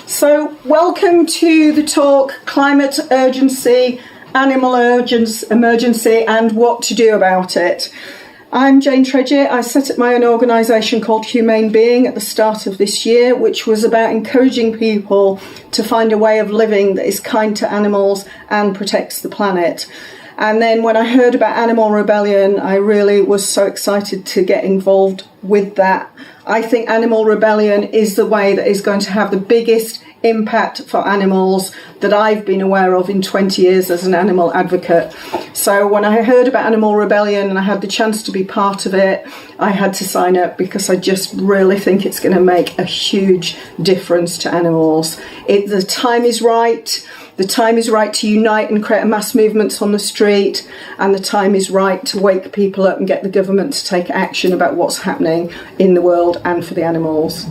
So, welcome to the talk, Climate Urgency, Animal Emergency and What to Do About It. I'm Jane Tredget. I set up my own organisation called Humane Being at the start of this year, which was about encouraging people to find a way of living that is kind to animals and protects the planet. And then when I heard about Animal Rebellion, I really was so excited to get involved with that. I think Animal Rebellion is the way that is going to have the biggest impact for animals that I've been aware of in 20 years as an animal advocate. So when I heard about Animal Rebellion and I had the chance to be part of it, I had to sign up because I just really think it's going to make a huge difference to animals. The time is right. The time is right to unite and create a mass movement on the street, and the time is right to wake people up and get the government to take action about what's happening in the world and for the animals.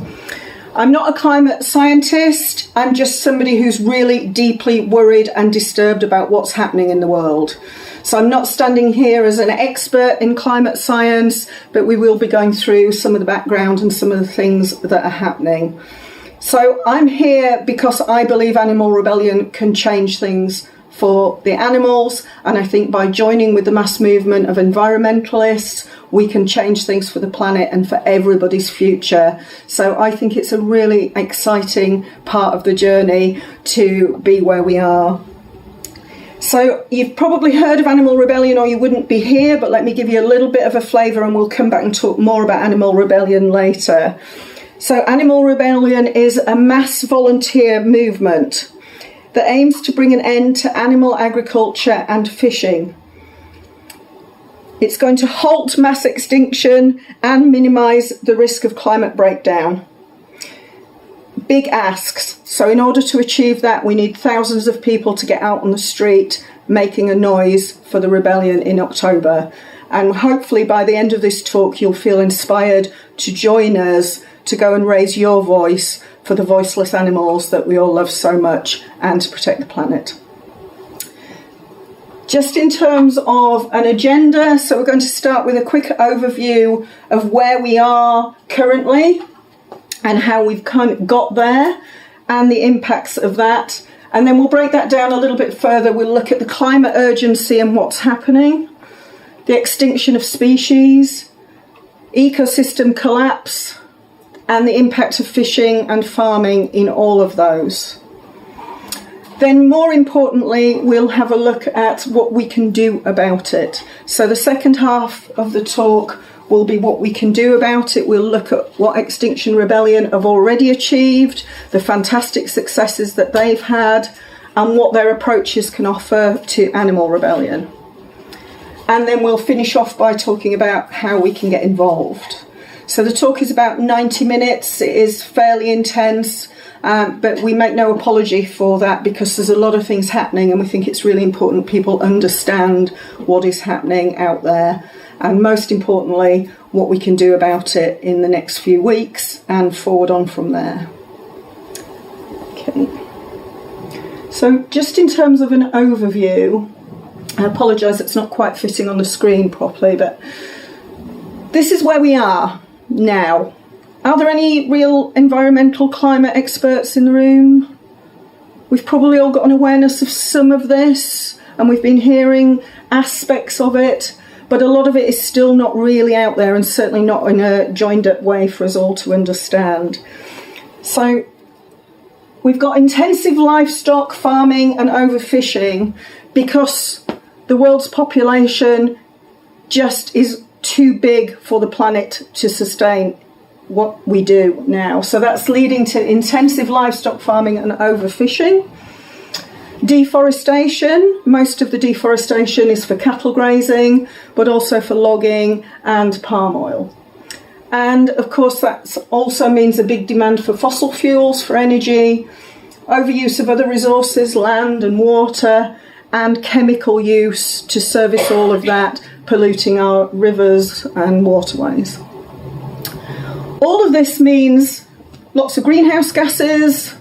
I'm not a climate scientist, I'm just somebody who's really deeply worried and disturbed about what's happening in the world. So I'm not standing here as an expert in climate science, but we will be going through some of the background and some of the things that are happening. So I'm here because I believe Animal Rebellion can change things for the animals, and I think by joining with the mass movement of environmentalists, we can change things for the planet and for everybody's future. So I think it's a really exciting part of the journey to be where we are. So you've probably heard of Animal Rebellion or you wouldn't be here, but let me give you a little bit of a flavour and we'll come back and talk more about Animal Rebellion later. So Animal Rebellion is a mass volunteer movement that aims to bring an end to animal agriculture and fishing. It's going to halt mass extinction and minimise the risk of climate breakdown. Big asks. So in order to achieve that, we need thousands of people to get out on the street making a noise for the rebellion in October. And hopefully by the end of this talk, you'll feel inspired to join us to go and raise your voice for the voiceless animals that we all love so much and to protect the planet. Just in terms of an agenda, so we're going to start with a quick overview of where we are currently and how we've got there and the impacts of that. And then we'll break that down a little bit further. We'll look at the climate urgency and what's happening, the extinction of species, ecosystem collapse, and the impact of fishing and farming in all of those. Then more importantly, we'll have a look at what we can do about it. So the second half of the talk will be what we can do about it. We'll look at what Extinction Rebellion have already achieved, the fantastic successes that they've had, and what their approaches can offer to Animal Rebellion. And then we'll finish off by talking about how we can get involved. So the talk is about 90 minutes. It is fairly intense, but we make no apology for that because there's a lot of things happening and we think it's really important people understand what is happening out there and most importantly, what we can do about it in the next few weeks and forward on from there. Okay. So just in terms of an overview, I apologise it's not quite fitting on the screen properly, but this is where we are now. Are there any real environmental climate experts in the room? We've probably all got an awareness of some of this and we've been hearing aspects of it, but a lot of it is still not really out there and certainly not in a joined up way for us all to understand. So we've got intensive livestock farming and overfishing because the world's population just is too big for the planet to sustain what we do now. So that's leading to intensive livestock farming and overfishing. Deforestation, most of the deforestation is for cattle grazing, but also for logging and palm oil. And of course that also means a big demand for fossil fuels for energy, overuse of other resources, land and water, and chemical use to service all of that, polluting our rivers and waterways. All of this means lots of greenhouse gases.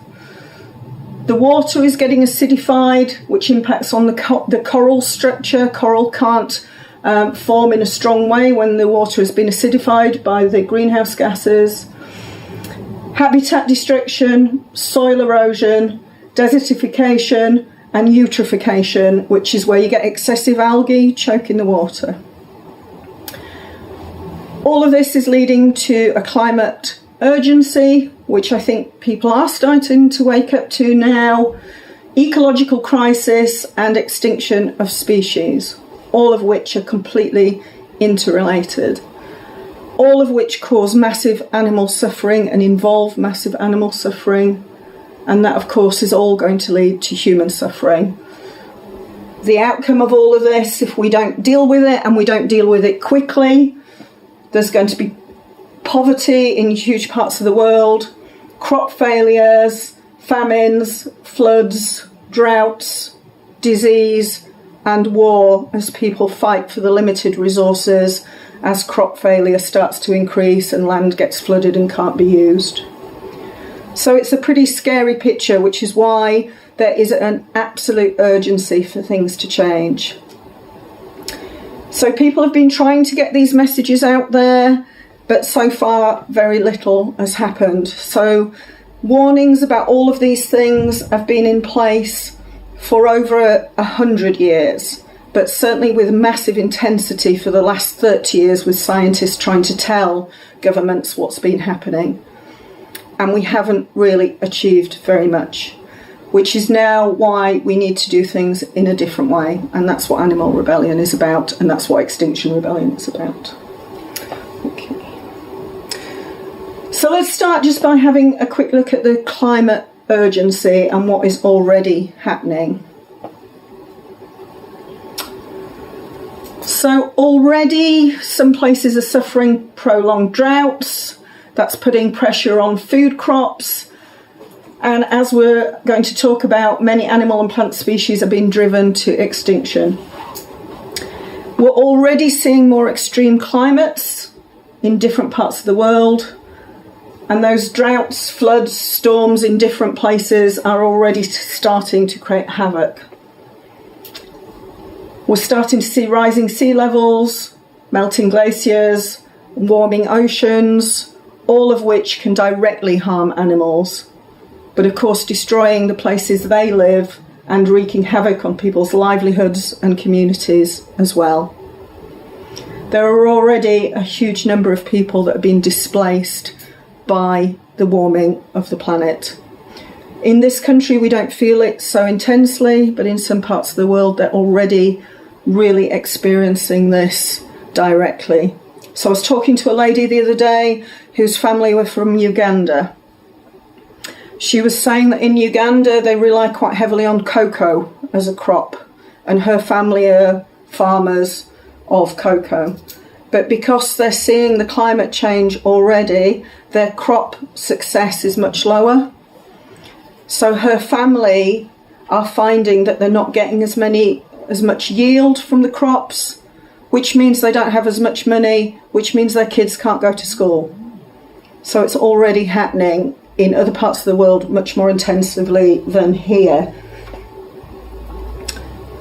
The water is getting acidified, which impacts on the coral structure. Coral can't form in a strong way when the water has been acidified by the greenhouse gases. habitat destruction, soil erosion, desertification, and eutrophication, which is where you get excessive algae choking the water. All of this is leading to a climate urgency, which I think people are starting to wake up to now, ecological crisis, and extinction of species, all of which are completely interrelated, all of which cause massive animal suffering and involve massive animal suffering, and that of course is all going to lead to human suffering. The outcome of all of this, if we don't deal with it and we don't deal with it quickly, there's going to be poverty in huge parts of the world, crop failures, famines, floods, droughts, disease, and war as people fight for the limited resources as crop failure starts to increase and land gets flooded and can't be used. So it's a pretty scary picture, which is why there is an absolute urgency for things to change. So people have been trying to get these messages out there, but so far very little has happened. So warnings about all of these things have been in place for over 100 years, but certainly with massive intensity for the last 30 years, with scientists trying to tell governments what's been happening. And we haven't really achieved very much, which is now why we need to do things in a different way. And that's what Animal Rebellion is about, and that's what Extinction Rebellion is about. Okay. So let's start just by having a quick look at the climate urgency and what is already happening. So already some places are suffering prolonged droughts. That's putting pressure on food crops. And as we're going to talk about, many animal and plant species are being driven to extinction. We're already seeing more extreme climates in different parts of the world. And those droughts, floods, storms in different places are already starting to create havoc. We're starting to see rising sea levels, melting glaciers, warming oceans, all of which can directly harm animals, but of course destroying the places they live and wreaking havoc on people's livelihoods and communities as well. There are already a huge number of people that have been displaced by the warming of the planet. In this country we don't feel it so intensely, but in some parts of the world they're already really experiencing this directly. So I was talking to a lady the other day whose family were from Uganda. She was saying that in Uganda they rely quite heavily on cocoa as a crop, and her family are farmers of cocoa. But because they're seeing the climate change already, their crop success is much lower. So her family are finding that they're not getting as much yield from the crops, which means they don't have as much money, which means their kids can't go to school. So it's already happening in other parts of the world much more intensively than here.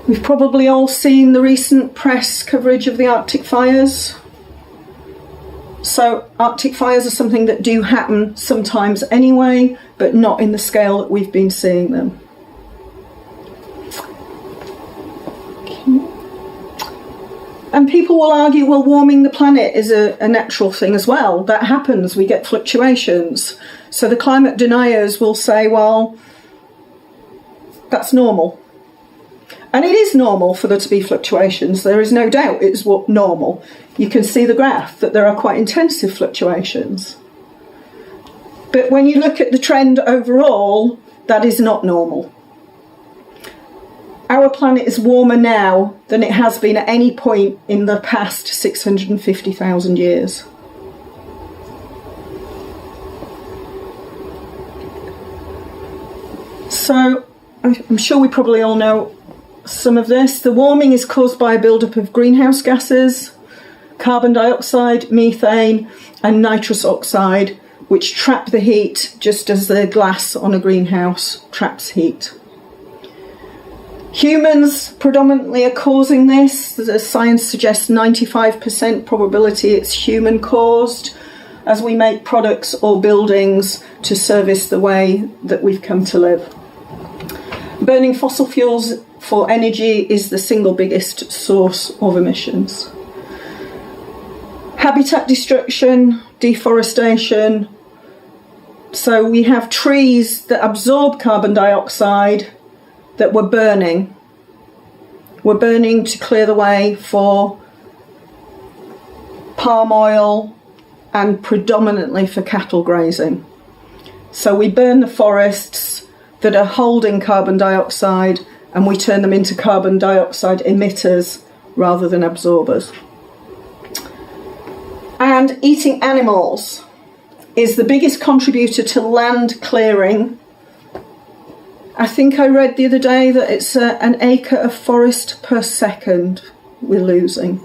We've probably all seen the recent press coverage of the Arctic fires. So Arctic fires are something that do happen sometimes anyway, but not in the scale that we've been seeing them. And people will argue, well, warming the planet is a natural thing as well. That happens, we get fluctuations. So the climate deniers will say, well, that's normal. And it is normal for there to be fluctuations. There is no doubt it's normal. You can see the graph that there are quite intensive fluctuations. But when you look at the trend overall, that is not normal. Our planet is warmer now than it has been at any point in the past 650,000 years. So I'm sure we probably all know some of this. The warming is caused by a buildup of greenhouse gases, carbon dioxide, methane, and nitrous oxide, which trap the heat just as the glass on a greenhouse traps heat. Humans predominantly are causing this. The science suggests 95% probability it's human caused. as we make products or buildings to service the way that we've come to live. Burning fossil fuels for energy is the single biggest source of emissions. Habitat destruction, deforestation. So we have trees that absorb carbon dioxide that we're burning. We're burning to clear the way for palm oil and predominantly for cattle grazing. So we burn the forests that are holding carbon dioxide and we turn them into carbon dioxide emitters rather than absorbers. And eating animals is the biggest contributor to land clearing. I think I read the other day that it's an acre of forest per second we're losing.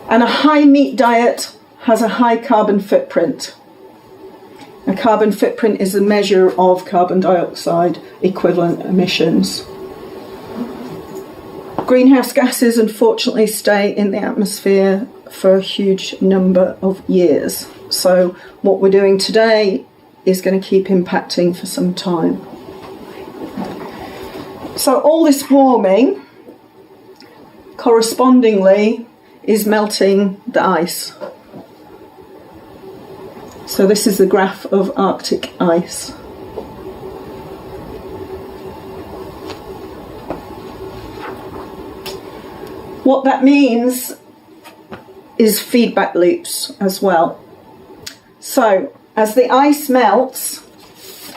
And a high meat diet has a high carbon footprint. A carbon footprint is a measure of carbon dioxide equivalent emissions. Greenhouse gases, unfortunately, stay in the atmosphere for a huge number of years. So what we're doing today is going to keep impacting for some time. So all this warming, correspondingly, is melting the ice. So this is the graph of Arctic ice. What that means is feedback loops as well. So as the ice melts,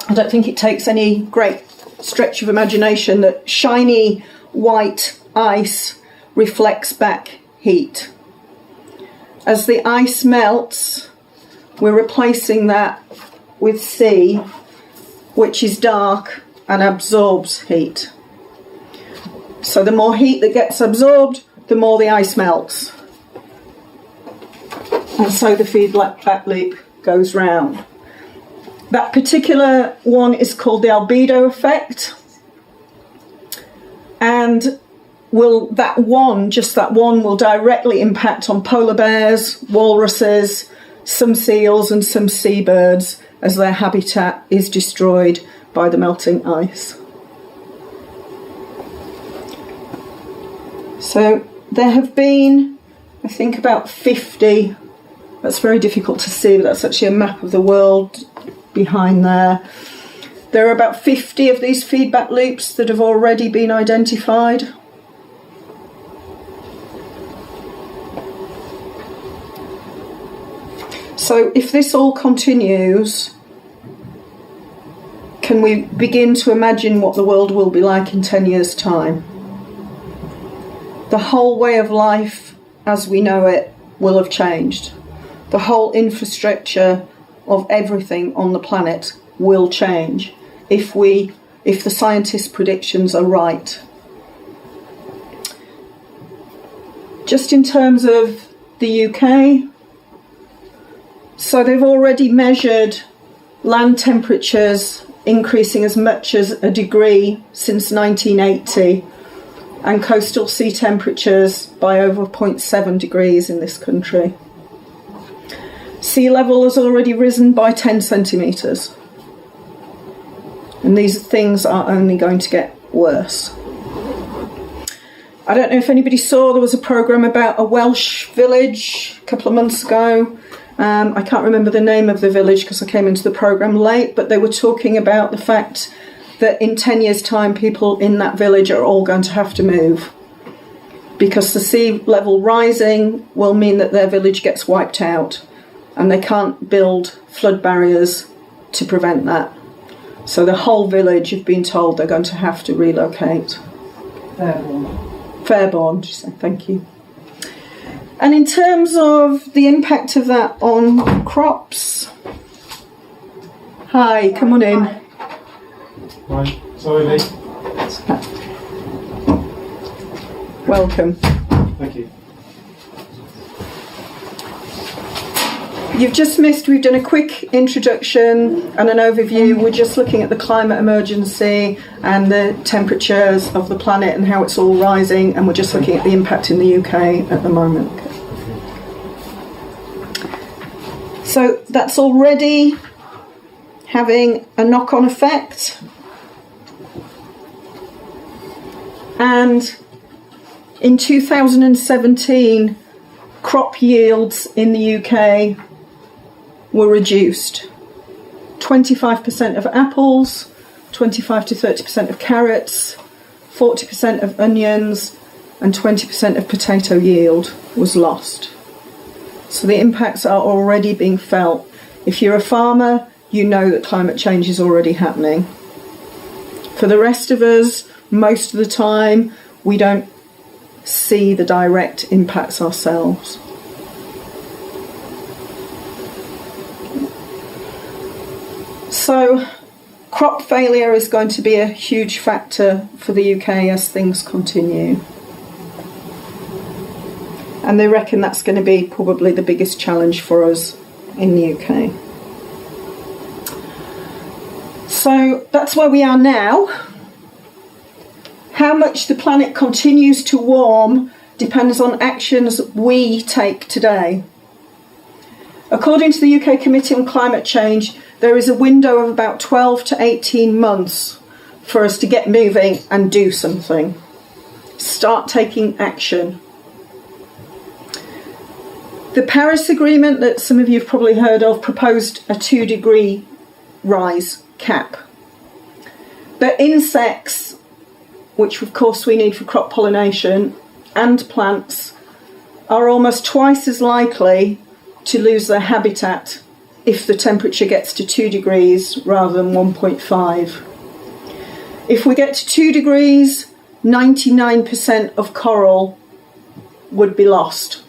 I don't think it takes any great stretch of imagination that shiny white ice reflects back heat. As the ice melts, we're replacing that with sea, which is dark and absorbs heat. So the more heat that gets absorbed, the more the ice melts. And so the feedback loop goes round. That particular one is called the albedo effect. And just that one will directly impact on polar bears, walruses, some seals and some seabirds as their habitat is destroyed by the melting ice. So there have been, I think, about 50, that's very difficult to see, but that's actually a map of the world behind there. There are about 50 of these feedback loops that have already been identified. So if this all continues, can we begin to imagine what the world will be like in 10 years' time? The whole way of life as we know it will have changed. The whole infrastructure of everything on the planet will change if the scientists' predictions are right. Just in terms of the UK, so they've already measured land temperatures increasing as much as a degree since 1980 and coastal sea temperatures by over 0.7 degrees in this country. Sea level has already risen by 10 centimetres. And these things are only going to get worse. I don't know if anybody saw, there was a programme about a Welsh village a couple of months ago. I can't remember the name of the village because I came into the programme late, but they were talking about the fact that in 10 years' time people in that village are all going to have to move because the sea level rising will mean that their village gets wiped out and they can't build flood barriers to prevent that. So the whole village have been told they're going to have to relocate. Fairborn, did you say? Thank you. And in terms of the impact of that on crops, hi, come on in. Right, sorry Lee. Welcome. Thank you. You've just missed, we've done a quick introduction and an overview. We're just looking at the climate emergency and the temperatures of the planet and how it's all rising, and we're just looking at the impact in the UK at the moment. So that's already having a knock-on effect. And in 2017, crop yields in the UK were reduced. 25% of apples, 25 to 30% of carrots, 40% of onions, and 20% of potato yield was lost. So the impacts are already being felt. If you're a farmer, you know that climate change is already happening. For the rest of us, most of the time, we don't see the direct impacts ourselves. So, crop failure is going to be a huge factor for the UK as things continue. And they reckon that's going to be probably the biggest challenge for us in the UK. So that's where we are now. How much the planet continues to warm depends on actions we take today. According to the UK Committee on Climate Change, there is a window of about 12 to 18 months for us to get moving and do something. Start taking action. The Paris Agreement that some of you have probably heard of proposed a 2-degree rise cap. But insects, which of course we need for crop pollination, and plants are almost twice as likely to lose their habitat if the temperature gets to 2 degrees rather than 1.5. If we get to 2 degrees, 99% of coral would be lost.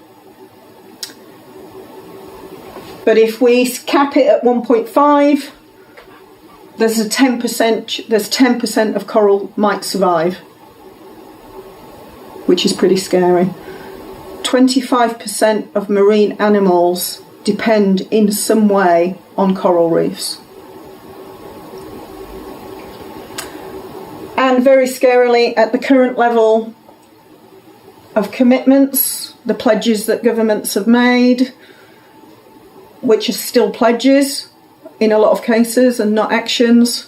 But if we cap it at 1.5, there's 10% of coral might survive, which is pretty scary. 25% of marine animals depend in some way on coral reefs. And very scarily, at the current level of commitments, the pledges that governments have made, which are still pledges in a lot of cases and not actions,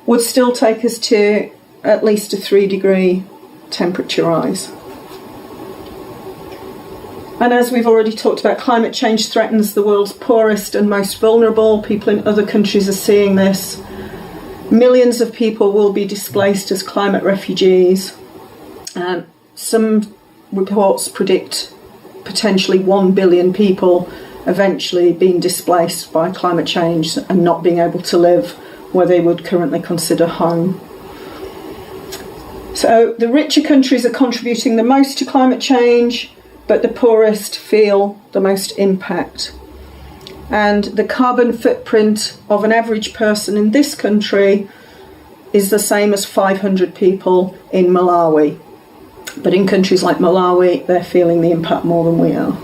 would still take us to at least a 3-degree temperature rise. And as we've already talked about, climate change threatens the world's poorest and most vulnerable. People in other countries are seeing this. Millions of people will be displaced as climate refugees. Some reports predict potentially 1 billion people eventually being displaced by climate change and not being able to live where they would currently consider home. So the richer countries are contributing the most to climate change, but the poorest feel the most impact. And the carbon footprint of an average person in this country is the same as 500 people in Malawi. But in countries like Malawi, they're feeling the impact more than we are.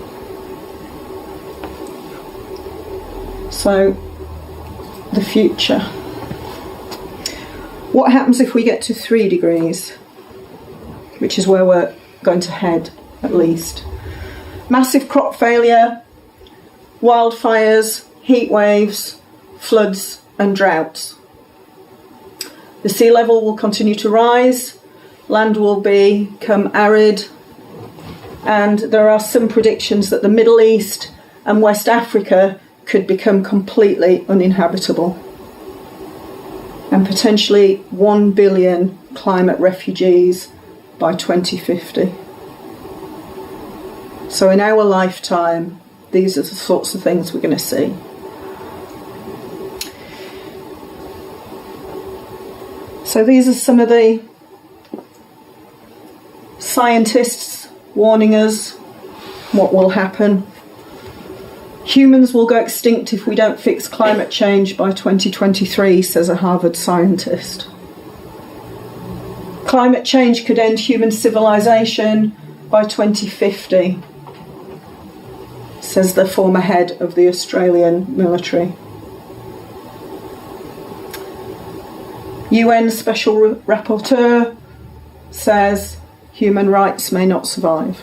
So, the future. What happens if we get to 3 degrees? Which is where we're going to head, at least. Massive crop failure, wildfires, heat waves, floods and droughts. The sea level will continue to rise, land will become arid, and there are some predictions that the Middle East and West Africa could become completely uninhabitable, and potentially 1 billion climate refugees by 2050. So in our lifetime, these are the sorts of things we're going to see. So these are some of the scientists warning us what will happen. Humans will go extinct if we don't fix climate change by 2023, says a Harvard scientist. Climate change could end human civilization by 2050, says the former head of the Australian military. UN Special Rapporteur says human rights may not survive.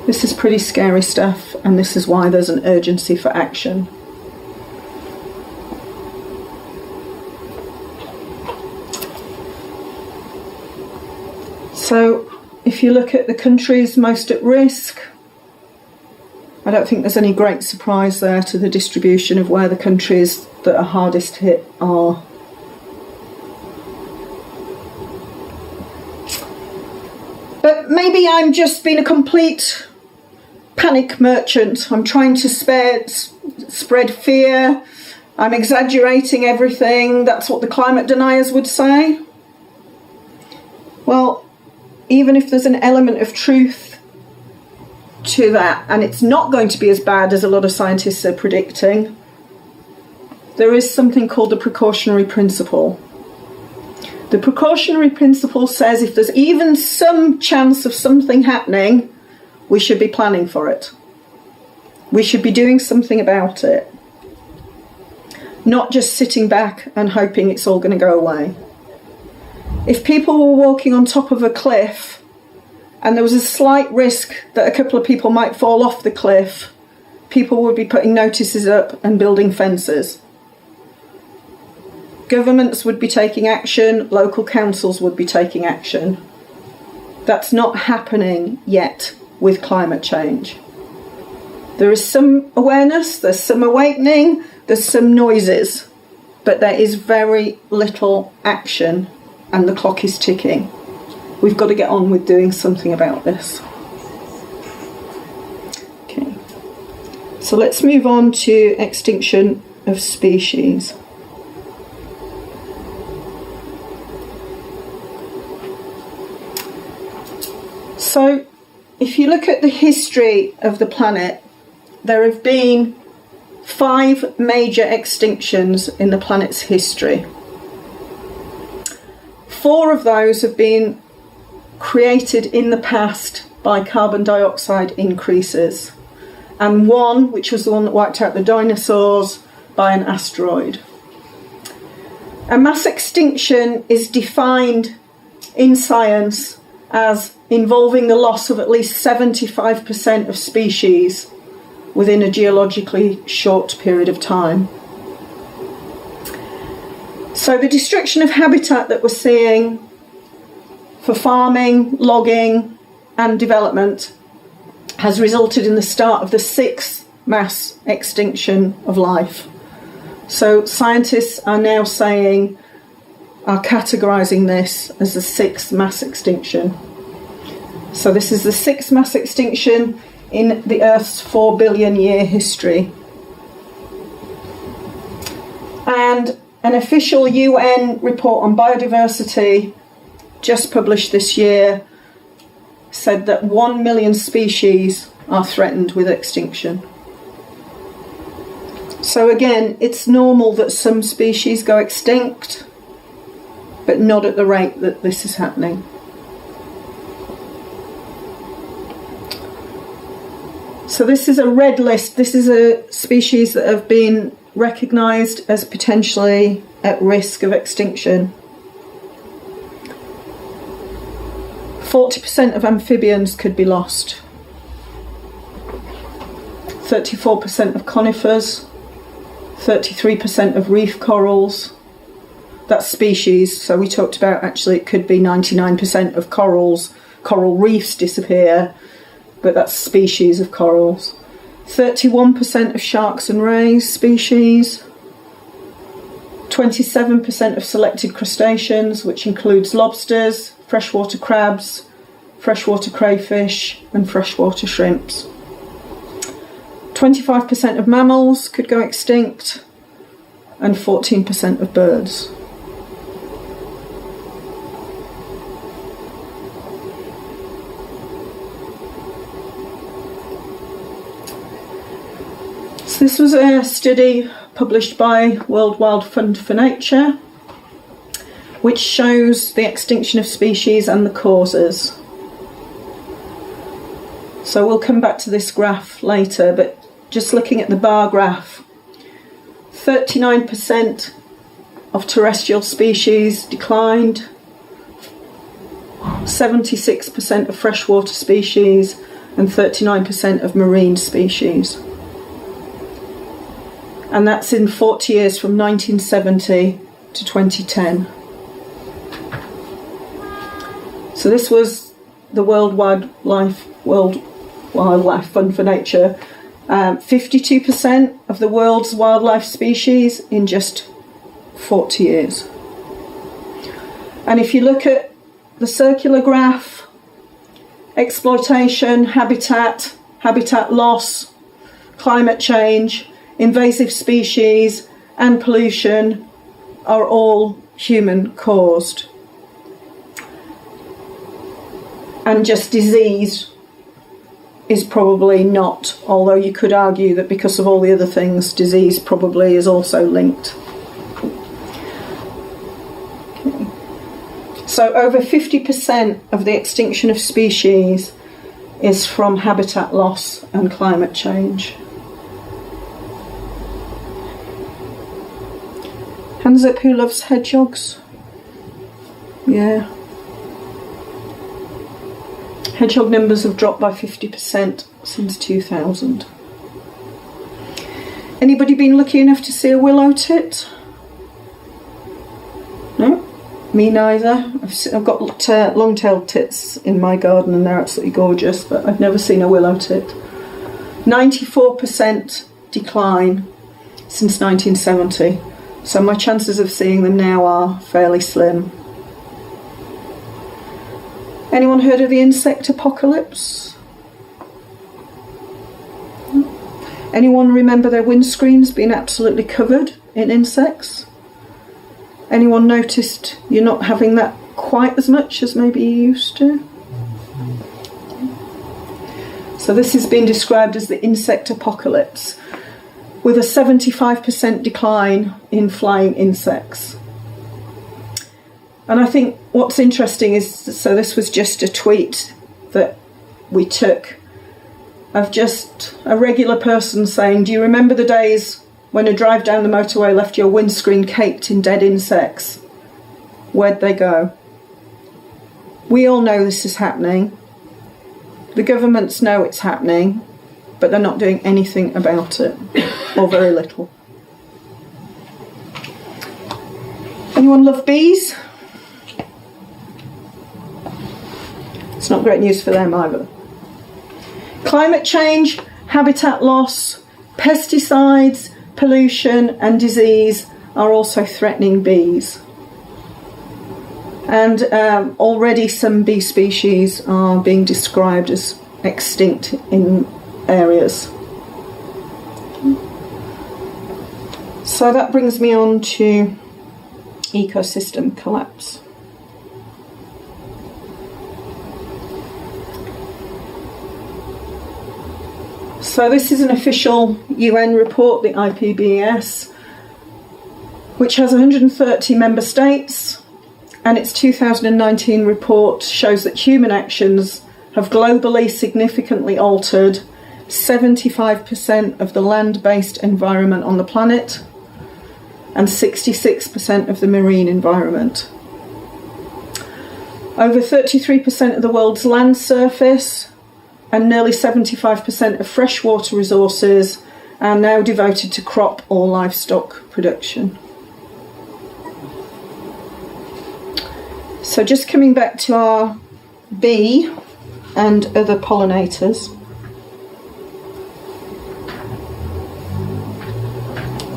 This is pretty scary stuff, and this is why there's an urgency for action. So if you look at the countries most at risk, I don't think there's any great surprise there to the distribution of where the countries that are hardest hit are. But maybe I'm just being a complete panic merchant. I'm trying to spread fear. I'm exaggerating everything. That's what the climate deniers would say. Well, even if there's an element of truth to that, and it's not going to be as bad as a lot of scientists are predicting, there is something called the precautionary principle. The precautionary principle says if there's even some chance of something happening, we should be planning for it. We should be doing something about it. Not just sitting back and hoping it's all going to go away. If people were walking on top of a cliff and there was a slight risk that a couple of people might fall off the cliff, people would be putting notices up and building fences. Governments would be taking action, local councils would be taking action. That's not happening yet with climate change. There is some awareness, there's some awakening, there's some noises, but there is very little action, and the clock is ticking. We've got to get on with doing something about this. Okay, so let's move on to extinction of species. So, if you look at the history of the planet, there have been 5 major extinctions in the planet's history. 4 of those have been created in the past by carbon dioxide increases, and 1, which was the one that wiped out the dinosaurs, by an asteroid. A mass extinction is defined in science as involving the loss of at least 75% of species within a geologically short period of time. So the destruction of habitat that we're seeing for farming, logging and development has resulted in the start of the 6th mass extinction of life. So scientists are now categorising this as the 6th mass extinction. So this is the 6th mass extinction in the Earth's 4 billion year history. And an official UN report on biodiversity, just published this year, said that 1 million species are threatened with extinction. So again, it's normal that some species go extinct, but not at the rate that this is happening. So this is a red list. This is a species that have been recognised as potentially at risk of extinction. 40% of amphibians could be lost. 34% of conifers. 33% of reef corals. That's species. So we talked about actually it could be 99% of coral reefs disappear, but that's species of corals. 31% of sharks and rays species. 27% of selected crustaceans, which includes lobsters, freshwater crabs, freshwater crayfish and freshwater shrimps. 25% of mammals could go extinct, and 14% of birds. So this was a study published by World Wide Fund for Nature, which shows the extinction of species and the causes. So we'll come back to this graph later, but just looking at the bar graph, 39% of terrestrial species declined, 76% of freshwater species and 39% of marine species. And that's in 40 years from 1970 to 2010. So this was the World Wildlife Fund for Nature. 52% of the world's wildlife species in just 40 years. And if you look at the circular graph, exploitation, habitat loss, climate change, invasive species and pollution are all human caused. And just disease is probably not, although you could argue that because of all the other things, disease probably is also linked. Okay. So over 50% of the extinction of species is from habitat loss and climate change. Hands up who loves hedgehogs? Yeah. Hedgehog numbers have dropped by 50% since 2000. Anybody been lucky enough to see a willow tit? No? Me neither. I've got long-tailed tits in my garden and they're absolutely gorgeous, but I've never seen a willow tit. 94% decline since 1970. So my chances of seeing them now are fairly slim. Anyone heard of the insect apocalypse? Anyone remember their windscreens being absolutely covered in insects? Anyone noticed you're not having that quite as much as maybe you used to? So this has been described as the insect apocalypse, with a 75% decline in flying insects. And I think what's interesting is, so this was just a tweet that we took of just a regular person saying, do you remember the days when a drive down the motorway left your windscreen caked in dead insects? Where'd they go? We all know this is happening. The governments know it's happening, but they're not doing anything about it, or very little. Anyone love bees? It's not great news for them either. Climate change, habitat loss, pesticides, pollution and disease are also threatening bees. And already some bee species are being described as extinct in areas. So that brings me on to ecosystem collapse. So this is an official UN report, the IPBES, which has 130 member states, and its 2019 report shows that human actions have globally significantly altered 75% of the land-based environment on the planet and 66% of the marine environment. Over 33% of the world's land surface and nearly 75% of freshwater resources are now devoted to crop or livestock production. So just coming back to our bee and other pollinators.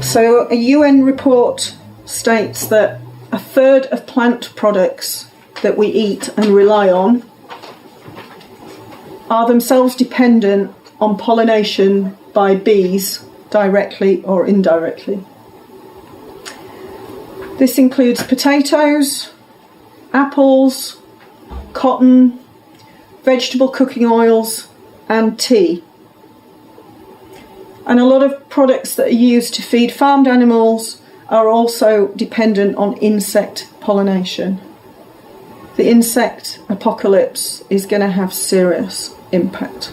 So a UN report states that a third of plant products that we eat and rely on are themselves dependent on pollination by bees, directly or indirectly. This includes potatoes, apples, cotton, vegetable cooking oils, and tea. And a lot of products that are used to feed farmed animals are also dependent on insect pollination. The insect apocalypse is going to have serious impact.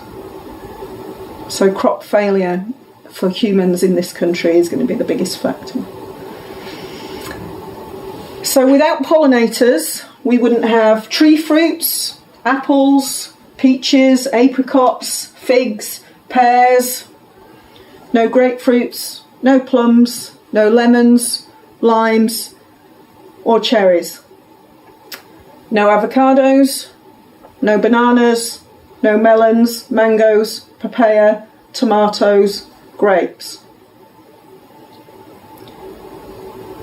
So crop failure for humans in this country is going to be the biggest factor. So without pollinators, we wouldn't have tree fruits, apples, peaches, apricots, figs, pears, no grapefruits, no plums, no lemons, limes, or cherries. No avocados, no bananas, no melons, mangoes, papaya, tomatoes, grapes.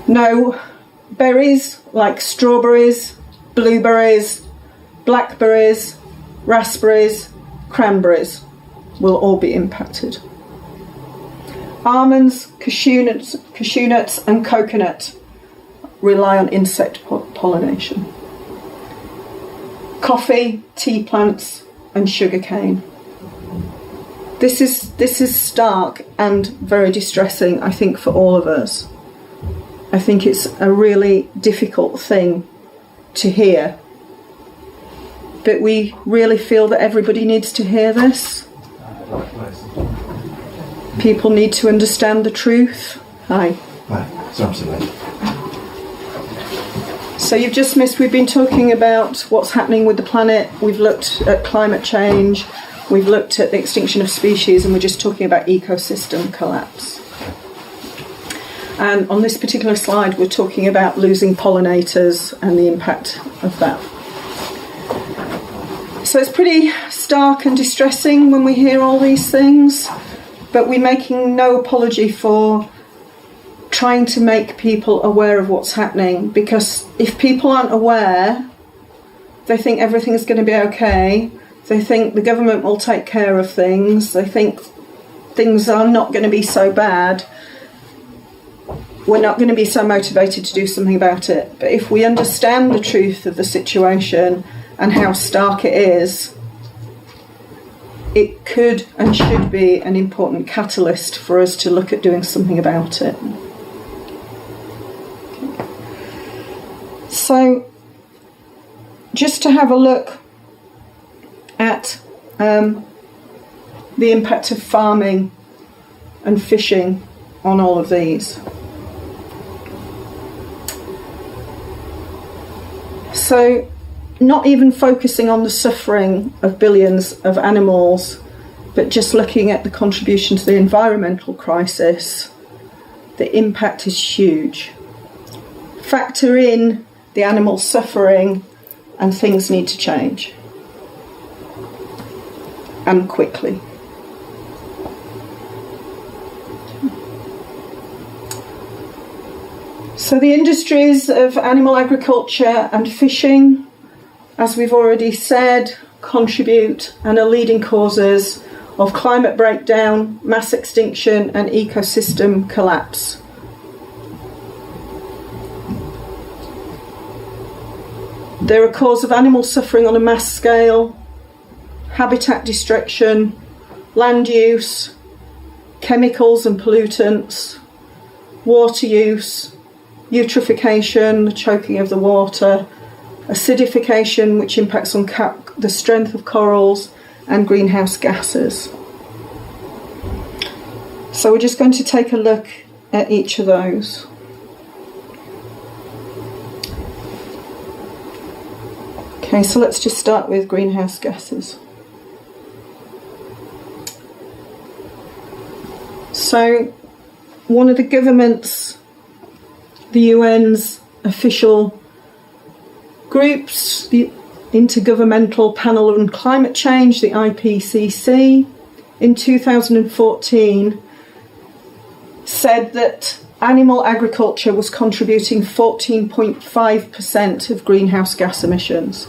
No berries like strawberries, blueberries, blackberries, raspberries, cranberries will all be impacted. Almonds, cashew nuts and coconut rely on insect pollination. Coffee, tea plants and sugarcane. This is stark and very distressing, I think, for all of us. I think it's a really difficult thing to hear. But we really feel that everybody needs to hear this. People need to understand the truth. Hi. Absolutely. So you've just missed, we've been talking about what's happening with the planet. We've looked at climate change. We've looked at the extinction of species, and we're just talking about ecosystem collapse. And on this particular slide, we're talking about losing pollinators and the impact of that. So it's pretty stark and distressing when we hear all these things, but we're making no apology for trying to make people aware of what's happening, because if people aren't aware, they think everything's going to be okay, they think the government will take care of things, they think things are not going to be so bad, we're not going to be so motivated to do something about it. But if we understand the truth of the situation and how stark it is, it could and should be an important catalyst for us to look at doing something about it. So, just to have a look at the impact of farming and fishing on all of these. So, not even focusing on the suffering of billions of animals, but just looking at the contribution to the environmental crisis, the impact is huge. Factor in the animal suffering and things need to change. And quickly. So the industries of animal agriculture and fishing, as we've already said, contribute and are leading causes of climate breakdown, mass extinction and ecosystem collapse. They're a cause of animal suffering on a mass scale, habitat destruction, land use, chemicals and pollutants, water use, eutrophication, the choking of the water, acidification, which impacts on the strength of corals, and greenhouse gases. So we're just going to take a look at each of those. Okay, so let's just start with greenhouse gases. So one of the government's, the UN's official groups, the Intergovernmental Panel on Climate Change, the IPCC, in 2014 said that animal agriculture was contributing 14.5% of greenhouse gas emissions.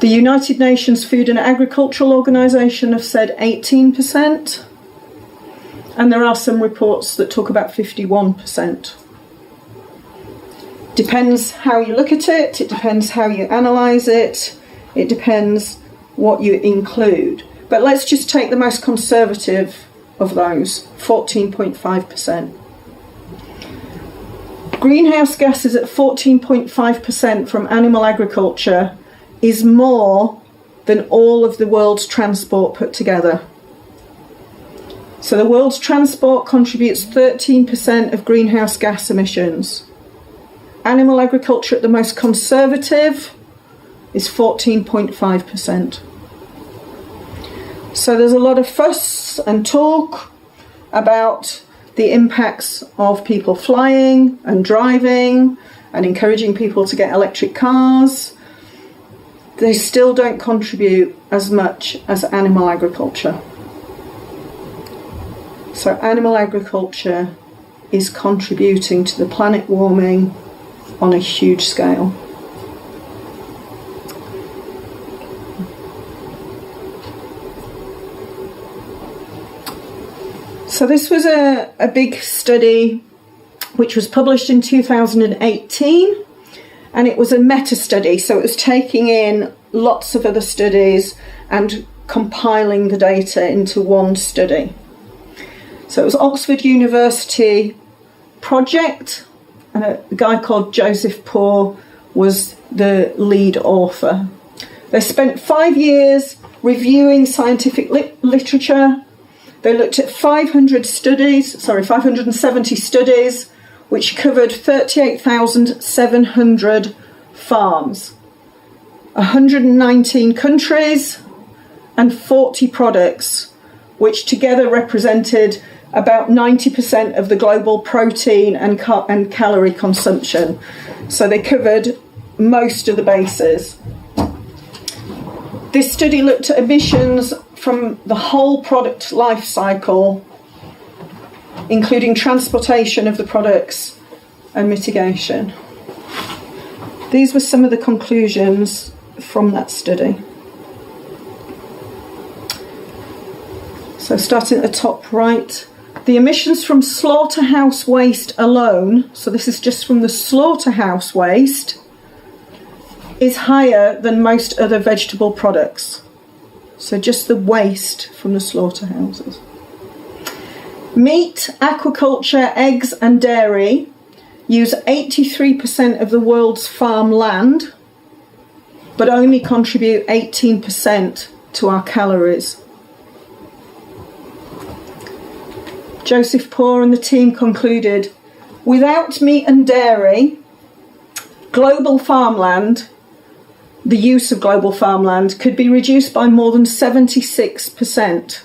The United Nations Food and Agricultural Organization have said 18%, and there are some reports that talk about 51%. Depends how you look at it, it depends how you analyse it, it depends what you include. But let's just take the most conservative of those, 14.5%. Greenhouse gases at 14.5% from animal agriculture is more than all of the world's transport put together. So the world's transport contributes 13% of greenhouse gas emissions. Animal agriculture at the most conservative is 14.5%. So there's a lot of fuss and talk about the impacts of people flying and driving and encouraging people to get electric cars. They still don't contribute as much as animal agriculture. So animal agriculture is contributing to the planet warming on a huge scale. So this was a big study which was published in 2018, and it was a meta-study, so it was taking in lots of other studies and compiling the data into one study. So it was Oxford University project, and a guy called Joseph Poore was the lead author. They spent 5 years reviewing scientific literature. They looked at 570 studies, which covered 38,700 farms, 119 countries, and 40 products, which together represented about 90% of the global protein and calorie consumption. So they covered most of the bases. This study looked at emissions from the whole product life cycle, including transportation of the products and mitigation. These were some of the conclusions from that study. So starting at the top right, the emissions from slaughterhouse waste alone, so this is just from the slaughterhouse waste, is higher than most other vegetable products. So just the waste from the slaughterhouses. Meat, aquaculture, eggs and dairy use 83% of the world's farm land, but only contribute 18% to our calories. Joseph Poore and the team concluded, without meat and dairy, global farmland, the use of global farmland could be reduced by more than 76%.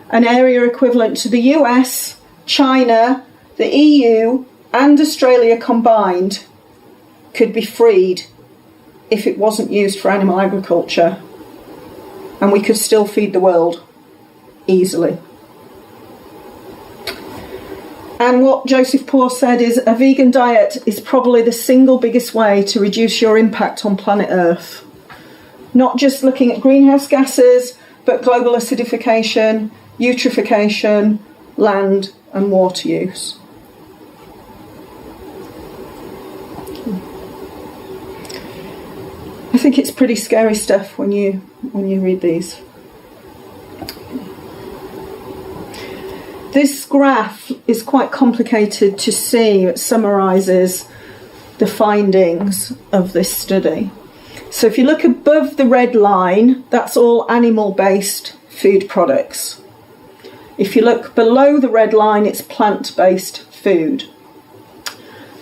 An area equivalent to the US, China, the EU and Australia combined could be freed if it wasn't used for animal agriculture, and we could still feed the world easily. And what Joseph Poore said is a vegan diet is probably the single biggest way to reduce your impact on planet Earth. Not just looking at greenhouse gases, but global acidification, eutrophication, land and water use. I think it's pretty scary stuff when you read these. This graph is quite complicated to see. It summarises the findings of this study. So if you look above the red line, that's all animal-based food products. If you look below the red line, it's plant-based food.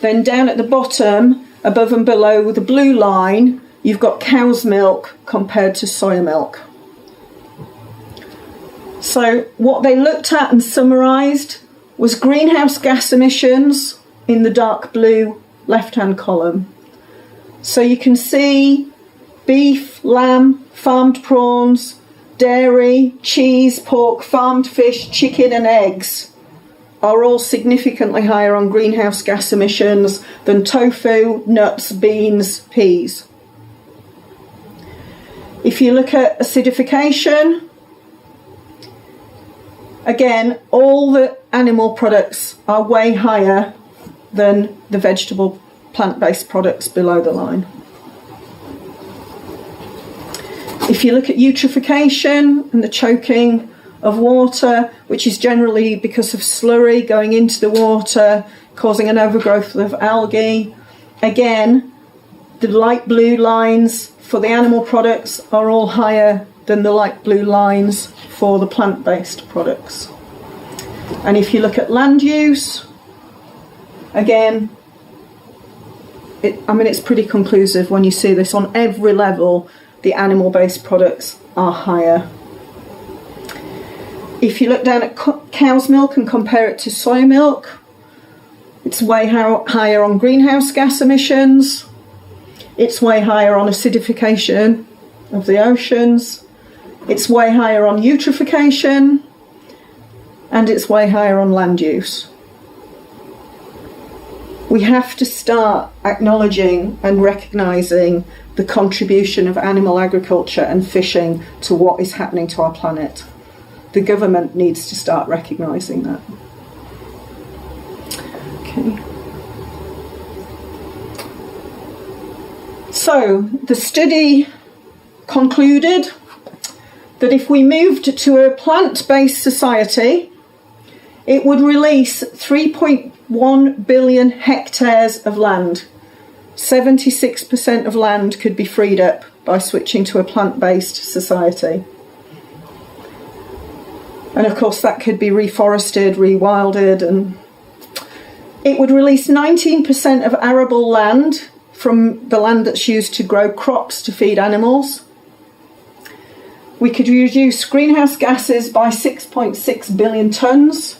Then down at the bottom, above and below the blue line, you've got cow's milk compared to soya milk. So what they looked at and summarised was greenhouse gas emissions in the dark blue left-hand column. So you can see beef, lamb, farmed prawns, dairy, cheese, pork, farmed fish, chicken and eggs are all significantly higher on greenhouse gas emissions than tofu, nuts, beans, peas. If you look at acidification, again, all the animal products are way higher than the vegetable plant-based products below the line. If you look at eutrophication and the choking of water, which is generally because of slurry going into the water, causing an overgrowth of algae, again, the light blue lines for the animal products are all higher than the light blue lines for the plant-based products. And if you look at land use, again, it's pretty conclusive when you see this on every level. The animal-based products are higher. If you look down at cow's milk and compare it to soy milk, it's way higher on greenhouse gas emissions. It's way higher on acidification of the oceans. It's way higher on eutrophication. And it's way higher on land use. We have to start acknowledging and recognising the contribution of animal agriculture and fishing to what is happening to our planet. The government needs to start recognising that. Okay. So, the study concluded that if we moved to a plant-based society, it would release 3.1 billion hectares of land. 76% of land could be freed up by switching to a plant-based society. And of course that could be reforested, rewilded, and it would release 19% of arable land from the land that's used to grow crops to feed animals. We could reduce greenhouse gases by 6.6 billion tonnes,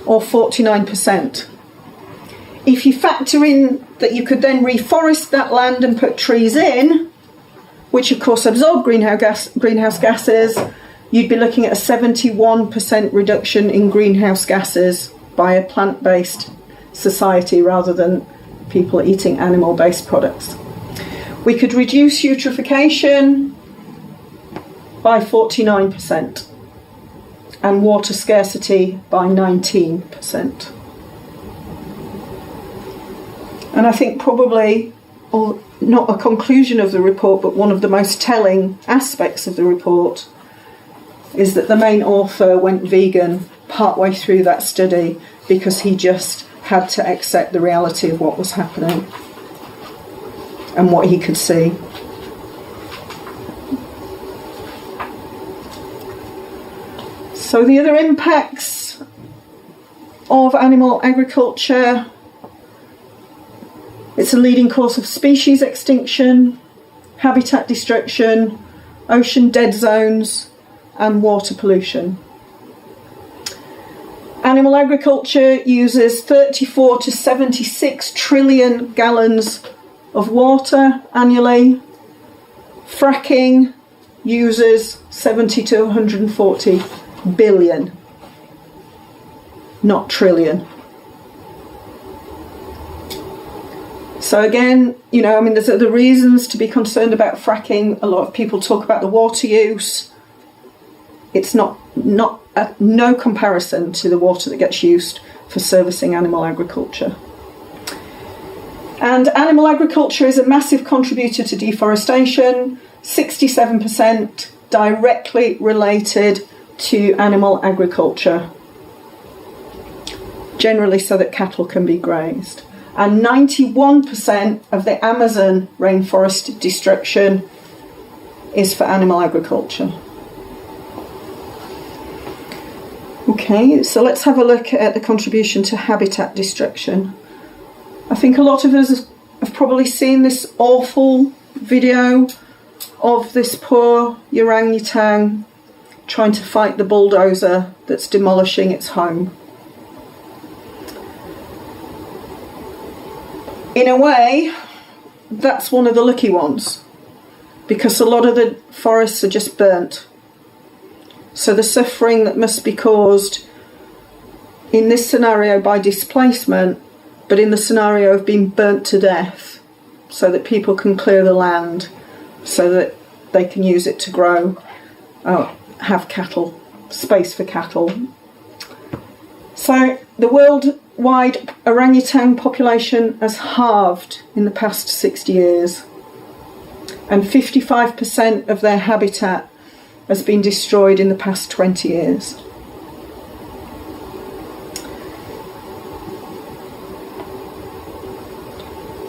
or 49%. If you factor in that you could then reforest that land and put trees in, which of course absorb greenhouse gases, you'd be looking at a 71% reduction in greenhouse gases by a plant-based society rather than people eating animal-based products. We could reduce eutrophication by 49%. And water scarcity by 19%. And I think probably, or not a conclusion of the report, but one of the most telling aspects of the report is that the main author went vegan partway through that study because he just had to accept the reality of what was happening and what he could see. So the other impacts of animal agriculture, it's a leading cause of species extinction, habitat destruction, ocean dead zones, and water pollution. Animal agriculture uses 34 to 76 trillion gallons of water annually. Fracking uses 70 to 140 billion, not trillion. So again, there's other reasons to be concerned about fracking. A lot of people talk about the water use. It's no comparison to the water that gets used for servicing animal agriculture. And animal agriculture is a massive contributor to deforestation, 67% directly related to animal agriculture, generally so that cattle can be grazed. And 91% of the Amazon rainforest destruction is for animal agriculture. Okay, so let's have a look at the contribution to habitat destruction. I think a lot of us have probably seen this awful video of this poor orangutan trying to fight the bulldozer that's demolishing its home. In a way, that's one of the lucky ones, because a lot of the forests are just burnt. So the suffering that must be caused in this scenario by displacement, but in the scenario of being burnt to death, so that people can clear the land, so that they can use it to grow, have cattle, space for cattle. So the worldwide orangutan population has halved in the past 60 years, and 55% of their habitat has been destroyed in the past 20 years.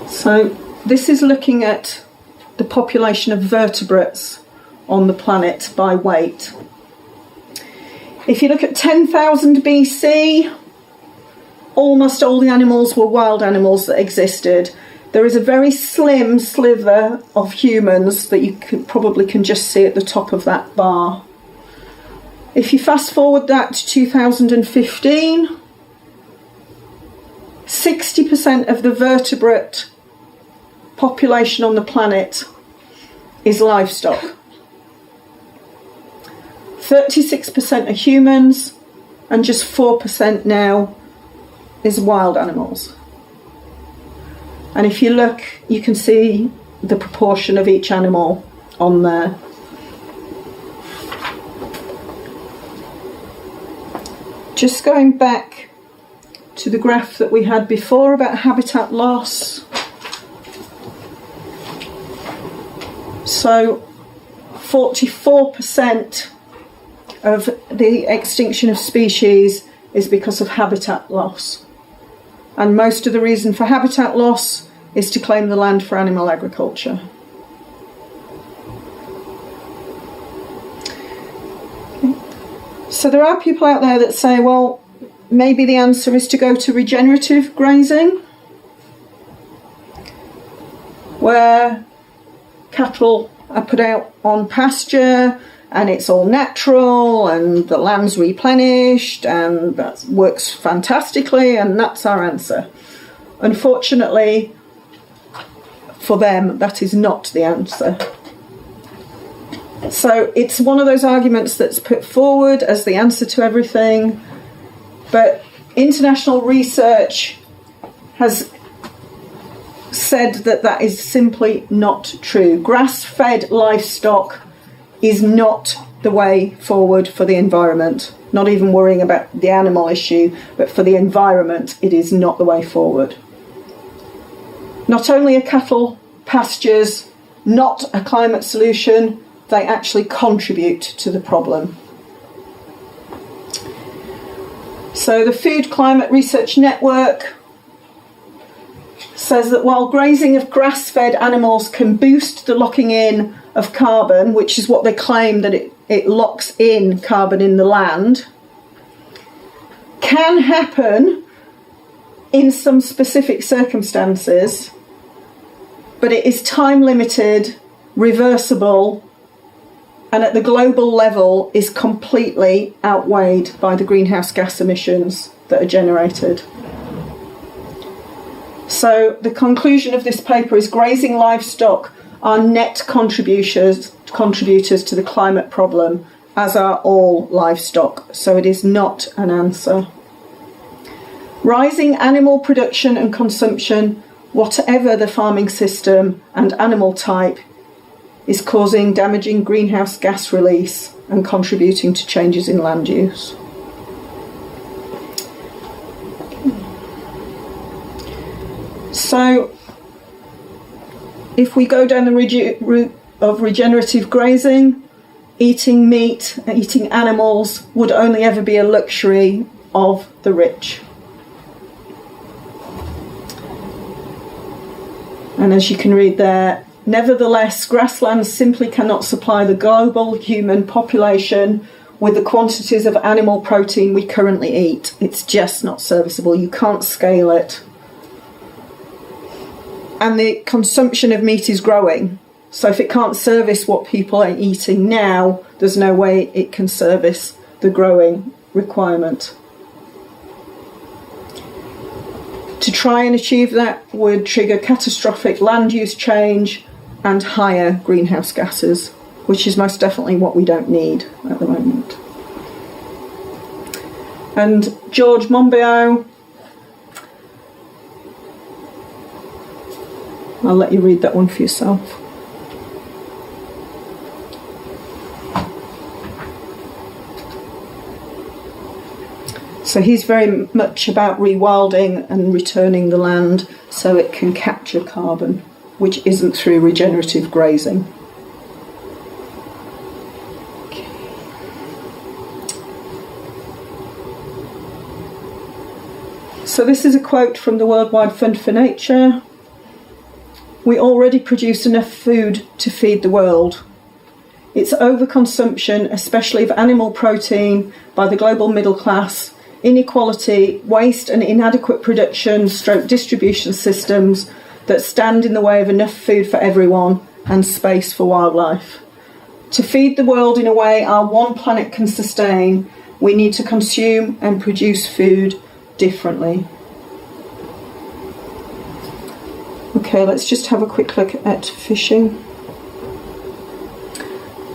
So this is looking at the population of vertebrates on the planet by weight. If you look at 10,000 BC, almost all the animals were wild animals that existed. There is a very slim sliver of humans that you probably can just see at the top of that bar. If you fast forward that to 2015, 60% of the vertebrate population on the planet is livestock. 36% are humans, and just 4% now is wild animals. And if you look, you can see the proportion of each animal on there. Just going back to the graph that we had before about habitat loss. So 44% of the extinction of species is because of habitat loss. And most of the reason for habitat loss is to claim the land for animal agriculture. So there are people out there that say, well, maybe the answer is to go to regenerative grazing, where cattle are put out on pasture and it's all natural and the land's replenished and that works fantastically, and that's our answer. Unfortunately, for them, that is not the answer. So it's one of those arguments that's put forward as the answer to everything, but international research has said that that is simply not true. Grass-fed livestock is not the way forward for the environment. Not even worrying about the animal issue, but for the environment, it is not the way forward. Not only are cattle pastures not a climate solution, they actually contribute to the problem. So the Food Climate Research Network says that while grazing of grass-fed animals can boost the locking in of carbon, which is what they claim that it locks in carbon in the land, can happen in some specific circumstances, but it is time limited, reversible, and at the global level is completely outweighed by the greenhouse gas emissions that are generated. So the conclusion of this paper is grazing livestock are net contributors to the climate problem, as are all livestock, so it is not an answer. Rising animal production and consumption, whatever the farming system and animal type, is causing damaging greenhouse gas release and contributing to changes in land use. So, if we go down the route of regenerative grazing, eating meat, eating animals would only ever be a luxury of the rich. And as you can read there, nevertheless, grasslands simply cannot supply the global human population with the quantities of animal protein we currently eat. It's just not serviceable. You can't scale it. And the consumption of meat is growing. So if it can't service what people are eating now, there's no way it can service the growing requirement. To try and achieve that would trigger catastrophic land use change and higher greenhouse gases, which is most definitely what we don't need at the moment. And George Monbiot, I'll let you read that one for yourself. So he's very much about rewilding and returning the land so it can capture carbon, which isn't through regenerative grazing. Okay. So this is a quote from the Worldwide Fund for Nature. We already produce enough food to feed the world. Its overconsumption, especially of animal protein, by the global middle class, inequality, waste and inadequate production / distribution systems that stand in the way of enough food for everyone and space for wildlife. To feed the world in a way our one planet can sustain, we need to consume and produce food differently. Okay, let's just have a quick look at fishing.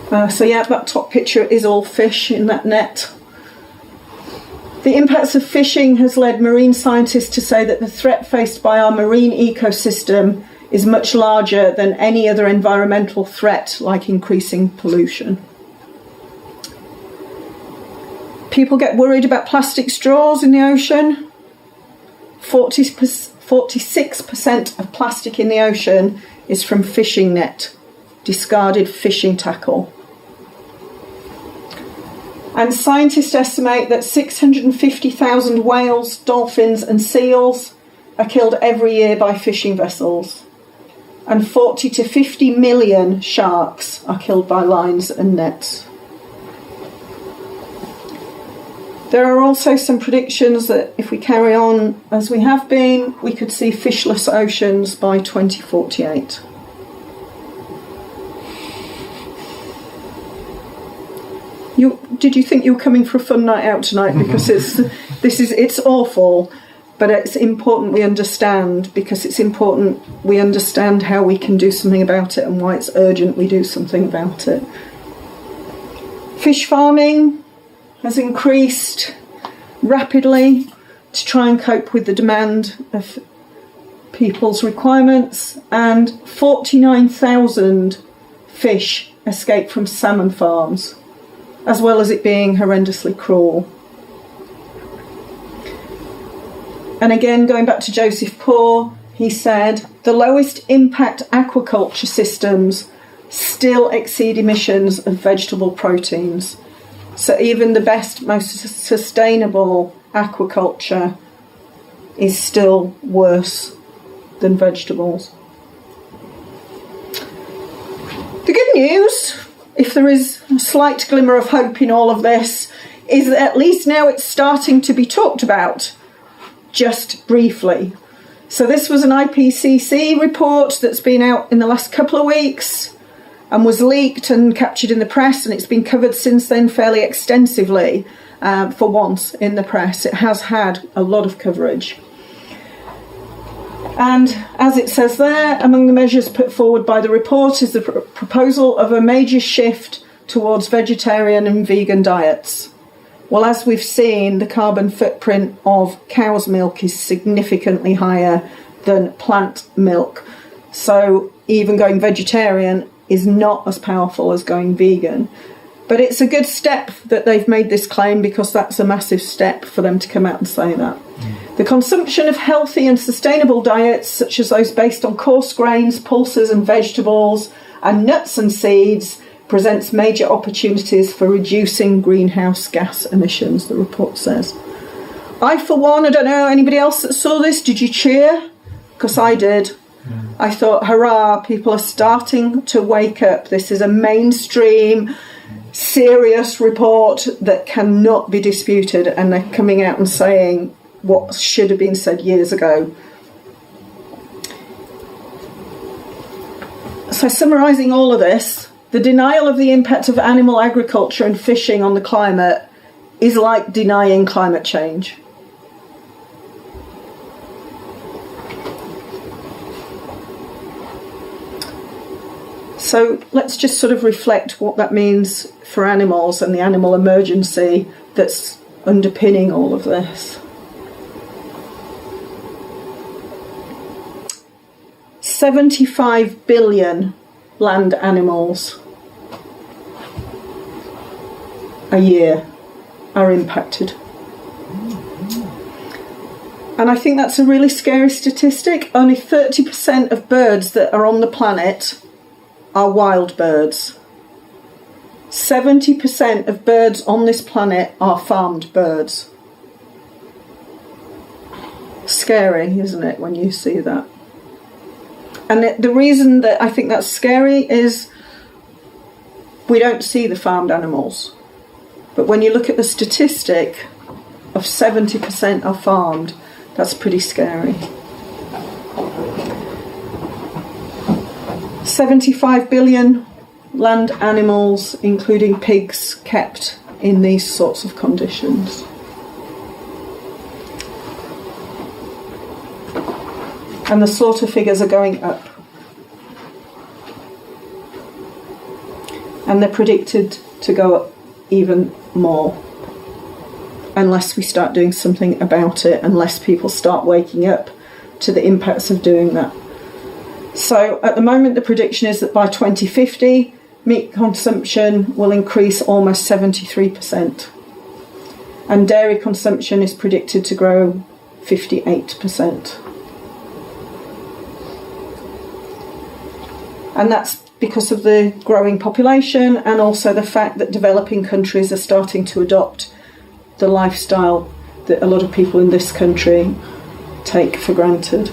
That top picture is all fish in that net. The impacts of fishing has led marine scientists to say that the threat faced by our marine ecosystem is much larger than any other environmental threat, like increasing pollution. People get worried about plastic straws in the ocean. 46% of plastic in the ocean is from fishing net, discarded fishing tackle. And scientists estimate that 650,000 whales, dolphins and seals are killed every year by fishing vessels. And 40 to 50 million sharks are killed by lines and nets. There are also some predictions that if we carry on as we have been, we could see fishless oceans by 2048. Did you think you were coming for a fun night out tonight? Because it's awful, but it's important we understand, because it's important we understand how we can do something about it and why it's urgent we do something about it. Fish farming has increased rapidly to try and cope with the demand of people's requirements, and 49,000 fish escaped from salmon farms, as well as it being horrendously cruel. And again, going back to Joseph Poor, he said, the lowest impact aquaculture systems still exceed emissions of vegetable proteins. So even the best, most sustainable aquaculture is still worse than vegetables. The good news, if there is a slight glimmer of hope in all of this, is that at least now it's starting to be talked about, just briefly. So this was an IPCC report that's been out in the last couple of weeks and was leaked and captured in the press, and it's been covered since then fairly extensively for once in the press. It has had a lot of coverage. And as it says there, among the measures put forward by the report is the proposal of a major shift towards vegetarian and vegan diets. Well, as we've seen, the carbon footprint of cow's milk is significantly higher than plant milk. So even going vegetarian is not as powerful as going vegan. But it's a good step that they've made this claim, because that's a massive step for them to come out and say that. The consumption of healthy and sustainable diets, such as those based on coarse grains, pulses and vegetables, and nuts and seeds, presents major opportunities for reducing greenhouse gas emissions, the report says. I, for one, I don't know anybody else that saw this, did you cheer? Because I did. I thought, hurrah, people are starting to wake up. This is a mainstream, serious report that cannot be disputed, and they're coming out and saying what should have been said years ago. So summarising all of this, the denial of the impact of animal agriculture and fishing on the climate is like denying climate change. So let's just sort of reflect what that means for animals and the animal emergency that's underpinning all of this. 75 billion land animals a year are impacted. And I think that's a really scary statistic. Only 30% of birds that are on the planet are wild birds. 70% of birds on this planet are farmed birds. Scary, isn't it, when you see that? And the reason that I think that's scary is we don't see the farmed animals. But when you look at the statistic of 70% are farmed. That's pretty scary. 75 billion land animals, including pigs, kept in these sorts of conditions. And the slaughter figures are going up. And they're predicted to go up even more unless we start doing something about it, unless people start waking up to the impacts of doing that. So at the moment the prediction is that by 2050 meat consumption will increase almost 73%, and dairy consumption is predicted to grow 58%. And that's because of the growing population and also the fact that developing countries are starting to adopt the lifestyle that a lot of people in this country take for granted.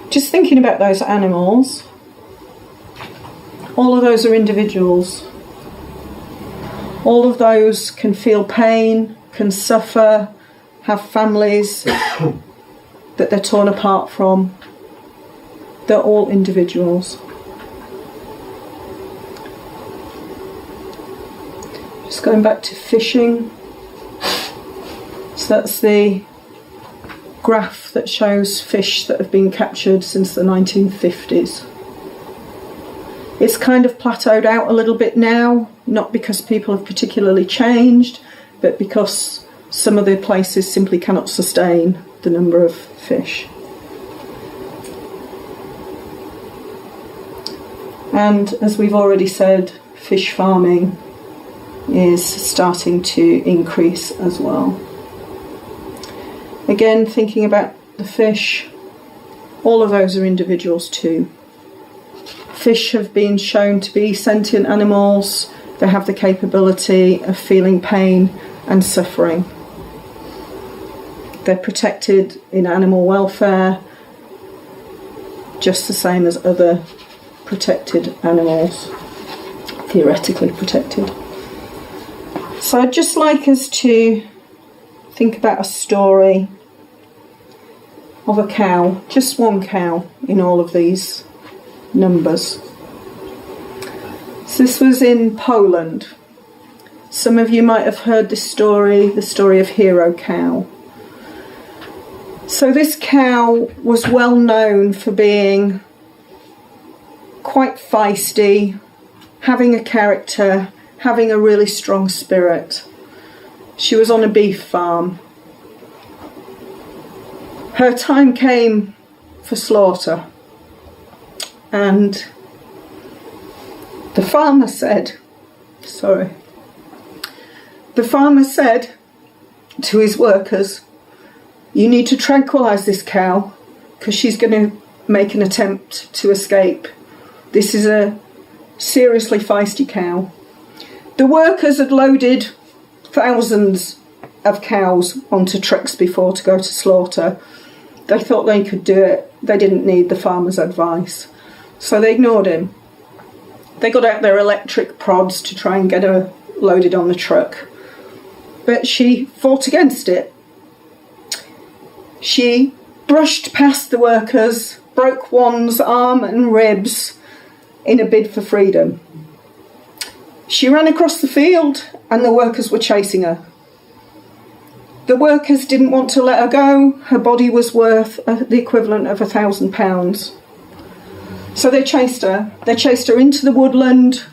Just thinking about those animals, all of those are individuals. All of those can feel pain, can suffer, have families that they're torn apart from. They're all individuals. Just going back to fishing. So that's the graph that shows fish that have been captured since the 1950s. It's kind of plateaued out a little bit now, not because people have particularly changed, but because some of the places simply cannot sustain the number of fish. And as we've already said, fish farming is starting to increase as well. Again, thinking about the fish, all of those are individuals too. Fish have been shown to be sentient animals. They have the capability of feeling pain and suffering. They're protected in animal welfare, just the same as other protected animals, theoretically protected. So I'd just like us to think about a story of a cow, just one cow in all of these numbers. So this was in Poland. Some of you might have heard this story, the story of Hero Cow. So this cow was well known for being quite feisty, having a character, having a really strong spirit. She was on a beef farm. Her time came for slaughter, and the farmer said to his workers, "You need to tranquilise this cow because she's going to make an attempt to escape. This is a seriously feisty cow." The workers had loaded thousands of cows onto trucks before to go to slaughter. They thought they could do it. They didn't need the farmer's advice. So they ignored him. They got out their electric prods to try and get her loaded on the truck. But she fought against it. She brushed past the workers, broke one's arm and ribs in a bid for freedom. She ran across the field and the workers were chasing her. The workers didn't want to let her go. Her body was worth the equivalent of £1,000. So they chased her. They chased her into the woodland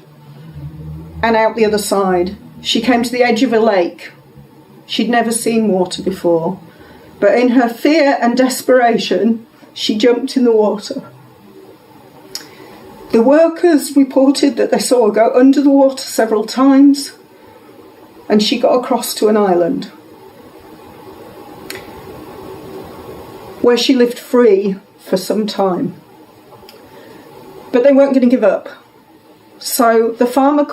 and out the other side. She came to the edge of a lake. She'd never seen water before. But in her fear and desperation, she jumped in the water. The workers reported that they saw her go under the water several times, and she got across to an island where she lived free for some time. But they weren't going to give up. So the farmer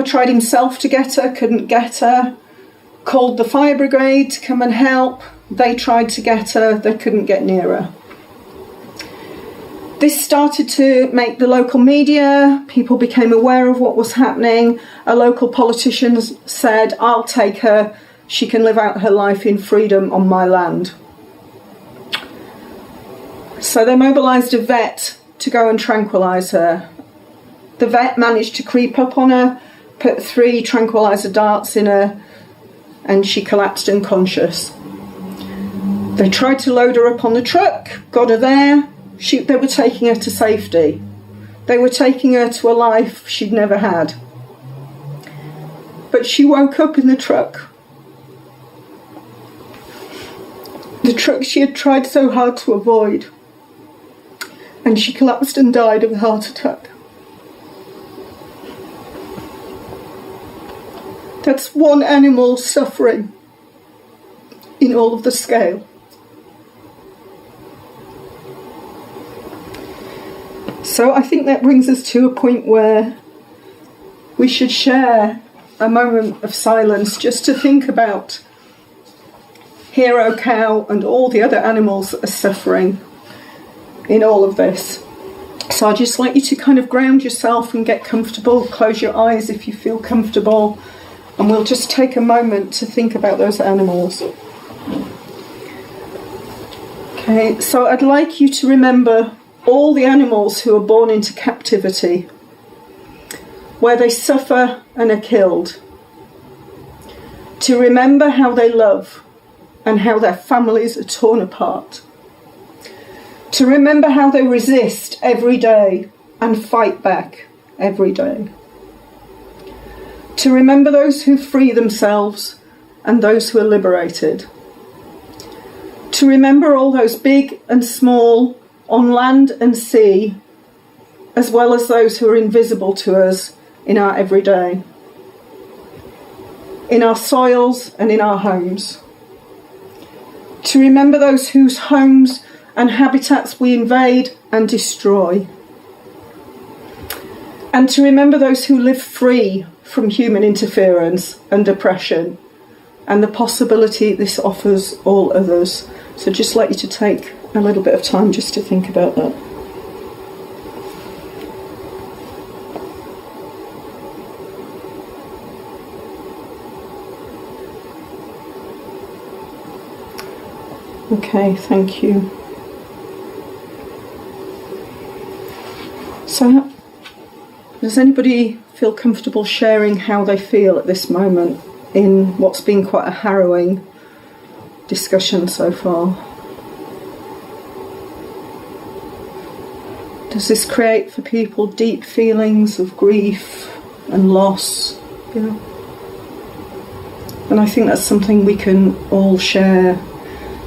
tried himself to get her, couldn't get her, called the fire brigade to come and help. They tried to get her, they couldn't get near her. This started to make the local media, people became aware of what was happening. A local politician said, I'll take her, she can live out her life in freedom on my land. So they mobilised a vet to go and tranquilise her. The vet managed to creep up on her, put 3 tranquiliser darts in her, and she collapsed unconscious. They tried to load her up on the truck, got her there. They were taking her to safety. They were taking her to a life she'd never had. But she woke up in the truck. The truck she had tried so hard to avoid. And she collapsed and died of a heart attack. That's one animal suffering in all of the scale. So I think that brings us to a point where we should share a moment of silence just to think about Hero Cow and all the other animals that are suffering in all of this. So I'd just like you to kind of ground yourself and get comfortable. Close your eyes if you feel comfortable. And we'll just take a moment to think about those animals. Okay, so I'd like you to remember all the animals who are born into captivity, where they suffer and are killed. To remember how they love and how their families are torn apart. To remember how they resist every day and fight back every day. To remember those who free themselves and those who are liberated. To remember all those big and small, on land and sea, as well as those who are invisible to us in our everyday, in our soils and in our homes. To remember those whose homes and habitats we invade and destroy. And to remember those who live free from human interference and oppression, and the possibility this offers all others. So just like you to take a little bit of time just to think about that. Okay, thank you. So, does anybody feel comfortable sharing how they feel at this moment in what's been quite a harrowing discussion so far? Does this create for people deep feelings of grief and loss? Yeah. And I think that's something we can all share.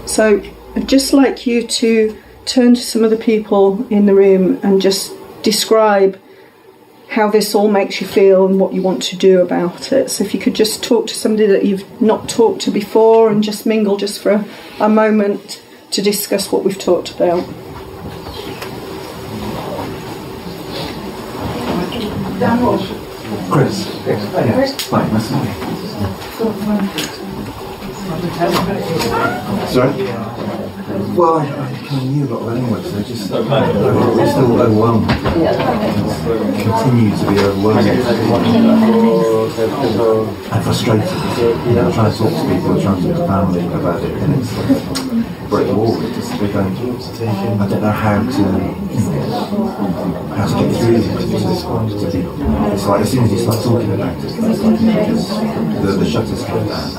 So I'd just like you to turn to some of the people in the room and just describe how this all makes you feel and what you want to do about it. So if you could just talk to somebody that you've not talked to before and just mingle just for a moment to discuss what we've talked about. Chris. Hi, nice to meet you. Sorry? Well, I kind of knew a lot of animals, so just still overwhelmed. Continue to be overwhelmed. And frustrated. I'm trying to talk to people, trying to talk to family about it, and it's like break the wall. It's just, I don't know how to get through it. It's like as soon as you start talking about it, it's like the shutters come down.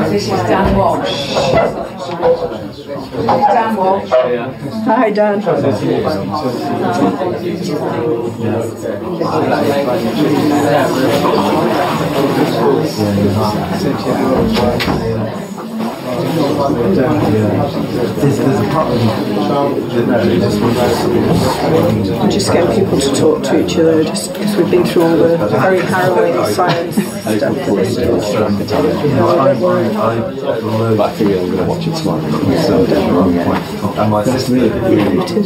This is Dan Walsh. Hi, Dan. There's a part of me that just I'm just getting people to talk to each other, just because we've been through all the very harrowing science stuff. I learned, but I think I'm going to watch it tomorrow. So and my sister really makes it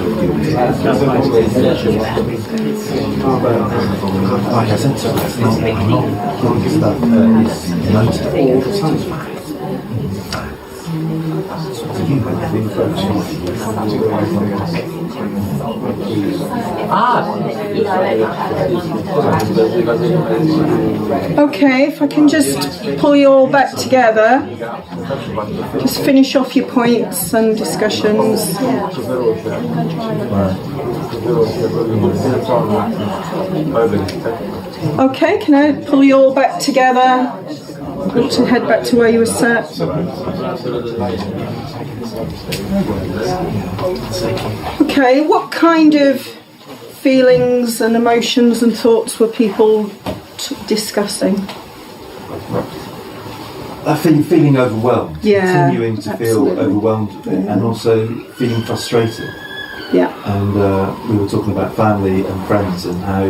look good. Like I said, it's not stuff is noted all the time. Okay, if I can just pull you all back together, just finish off your points and discussions. Okay, can I pull you all back together? To head back to where you were sat. Okay, what kind of feelings and emotions and thoughts were people discussing? Feeling overwhelmed, continuing to absolutely. feel overwhelmed with it, and also feeling frustrated. Yeah. And we were talking about family and friends and how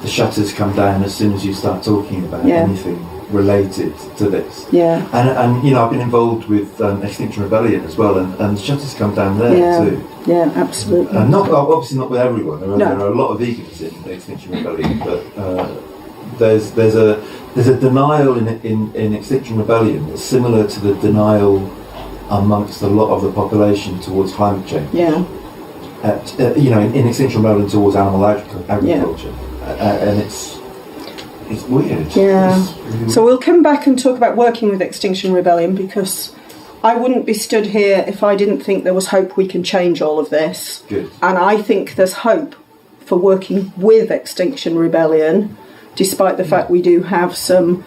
the shutters come down as soon as you start talking about anything related to this. Yeah. And you know, I've been involved with Extinction Rebellion as well, and the shutters come down there too. Yeah, absolutely. Obviously not with everyone. There are a lot of vegans in Extinction Rebellion, but there's a denial in Extinction Rebellion that's similar to the denial amongst a lot of the population towards climate change. Yeah. In Extinction Rebellion towards animal agriculture, and it's weird. Yeah. So we'll come back and talk about working with Extinction Rebellion, because I wouldn't be stood here if I didn't think there was hope we can change all of this. Good. And I think there's hope for working with Extinction Rebellion, despite the fact we do have some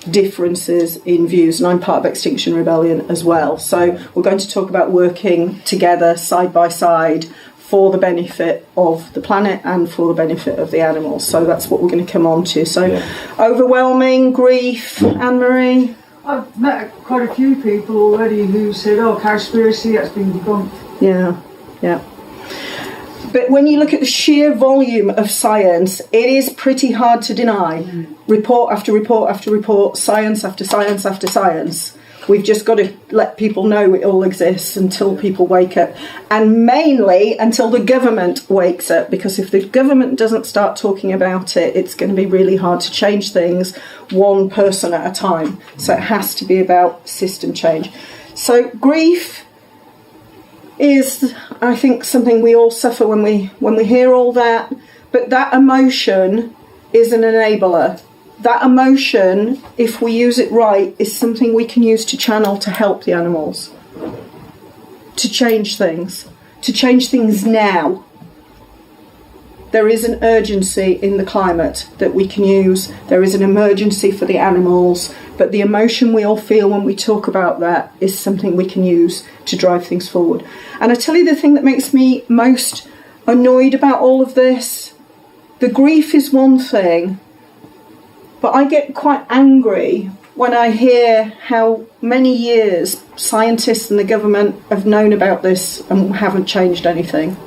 differences in views, and I'm part of Extinction Rebellion as well. So we're going to talk about working together side by side for the benefit of the planet and for the benefit of the animals. So that's what we're going to come on to. So overwhelming grief, Anne-Marie? I've met quite a few people already who said, oh, cowspiracy, that's been debunked. Yeah. But when you look at the sheer volume of science, it is pretty hard to deny. Report after report after report, science after science after science. We've just got to let people know it all exists until people wake up. And mainly until the government wakes up, because if the government doesn't start talking about it, it's going to be really hard to change things one person at a time. So it has to be about system change. So grief is, I think, something we all suffer when we hear all that. But that emotion is an enabler. That emotion, if we use it right, is something we can use to channel to help the animals, to change things now. There is an urgency in the climate that we can use. There is an emergency for the animals, but the emotion we all feel when we talk about that is something we can use to drive things forward. And I tell you the thing that makes me most annoyed about all of this, the grief is one thing, but I get quite angry when I hear how many years scientists and the government have known about this and haven't changed anything.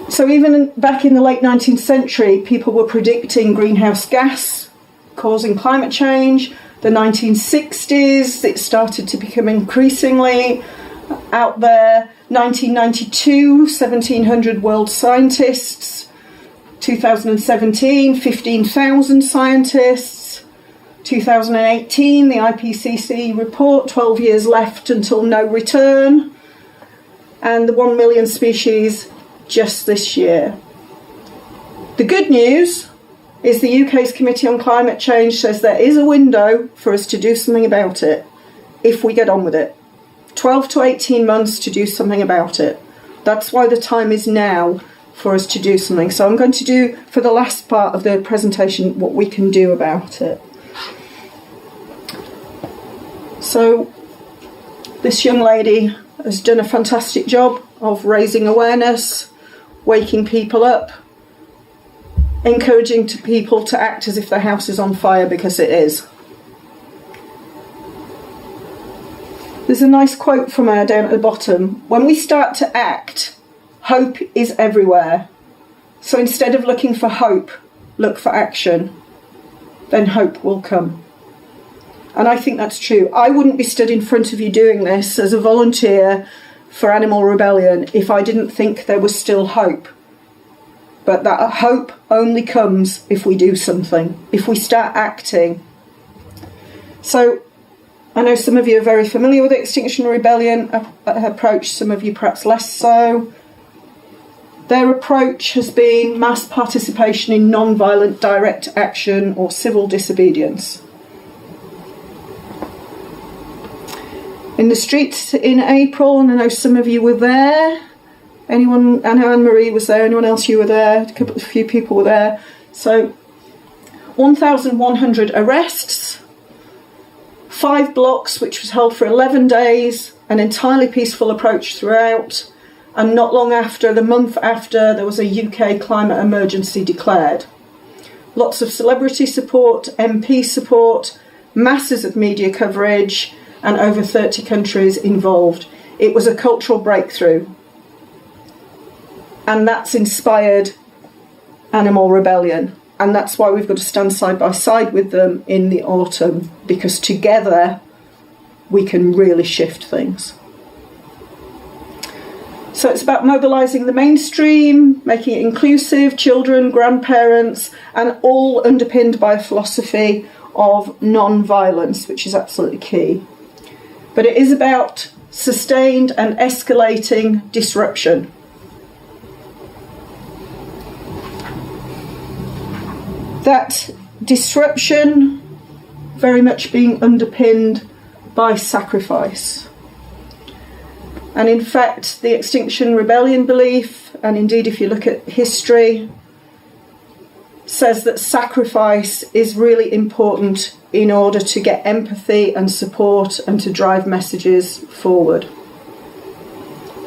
So even back in the late 19th century, people were predicting greenhouse gas causing climate change. The 1960s, it started to become increasingly out there. 1992, 1,700 world scientists. 2017, 15,000 scientists. 2018, the IPCC report, 12 years left until no return. And the 1 million species just this year. The good news is the UK's Committee on Climate Change says there is a window for us to do something about it if we get on with it. 12 to 18 months to do something about it. That's why the time is now for us to do something. So I'm going to do, for the last part of the presentation, what we can do about it. So this young lady has done a fantastic job of raising awareness, waking people up, encouraging people to act as if their house is on fire, because it is. There's a nice quote from her down at the bottom. When we start to act, hope is everywhere. So instead of looking for hope, look for action. Then hope will come. And I think that's true. I wouldn't be stood in front of you doing this as a volunteer for Animal Rebellion if I didn't think there was still hope. But that hope only comes if we do something, if we start acting. So I know some of you are very familiar with the Extinction Rebellion approach, some of you perhaps less so. Their approach has been mass participation in non-violent direct action or civil disobedience. In the streets in April, and I know some of you were there. Anyone? I know Anne-Marie was there. Anyone else? You were there. A few people were there. So 1,100 arrests, 5 blocks, which was held for 11 days, an entirely peaceful approach throughout, and not long after, the month after, there was a UK climate emergency declared. Lots of celebrity support, MP support, masses of media coverage, and over 30 countries involved. It was a cultural breakthrough. And that's inspired Animal Rebellion. And that's why we've got to stand side by side with them in the autumn, because together we can really shift things. So it's about mobilising the mainstream, making it inclusive, children, grandparents, and all underpinned by a philosophy of non-violence, which is absolutely key. But it is about sustained and escalating disruption. That disruption very much being underpinned by sacrifice. And in fact, the Extinction Rebellion belief, and indeed if you look at history, says that sacrifice is really important in order to get empathy and support and to drive messages forward.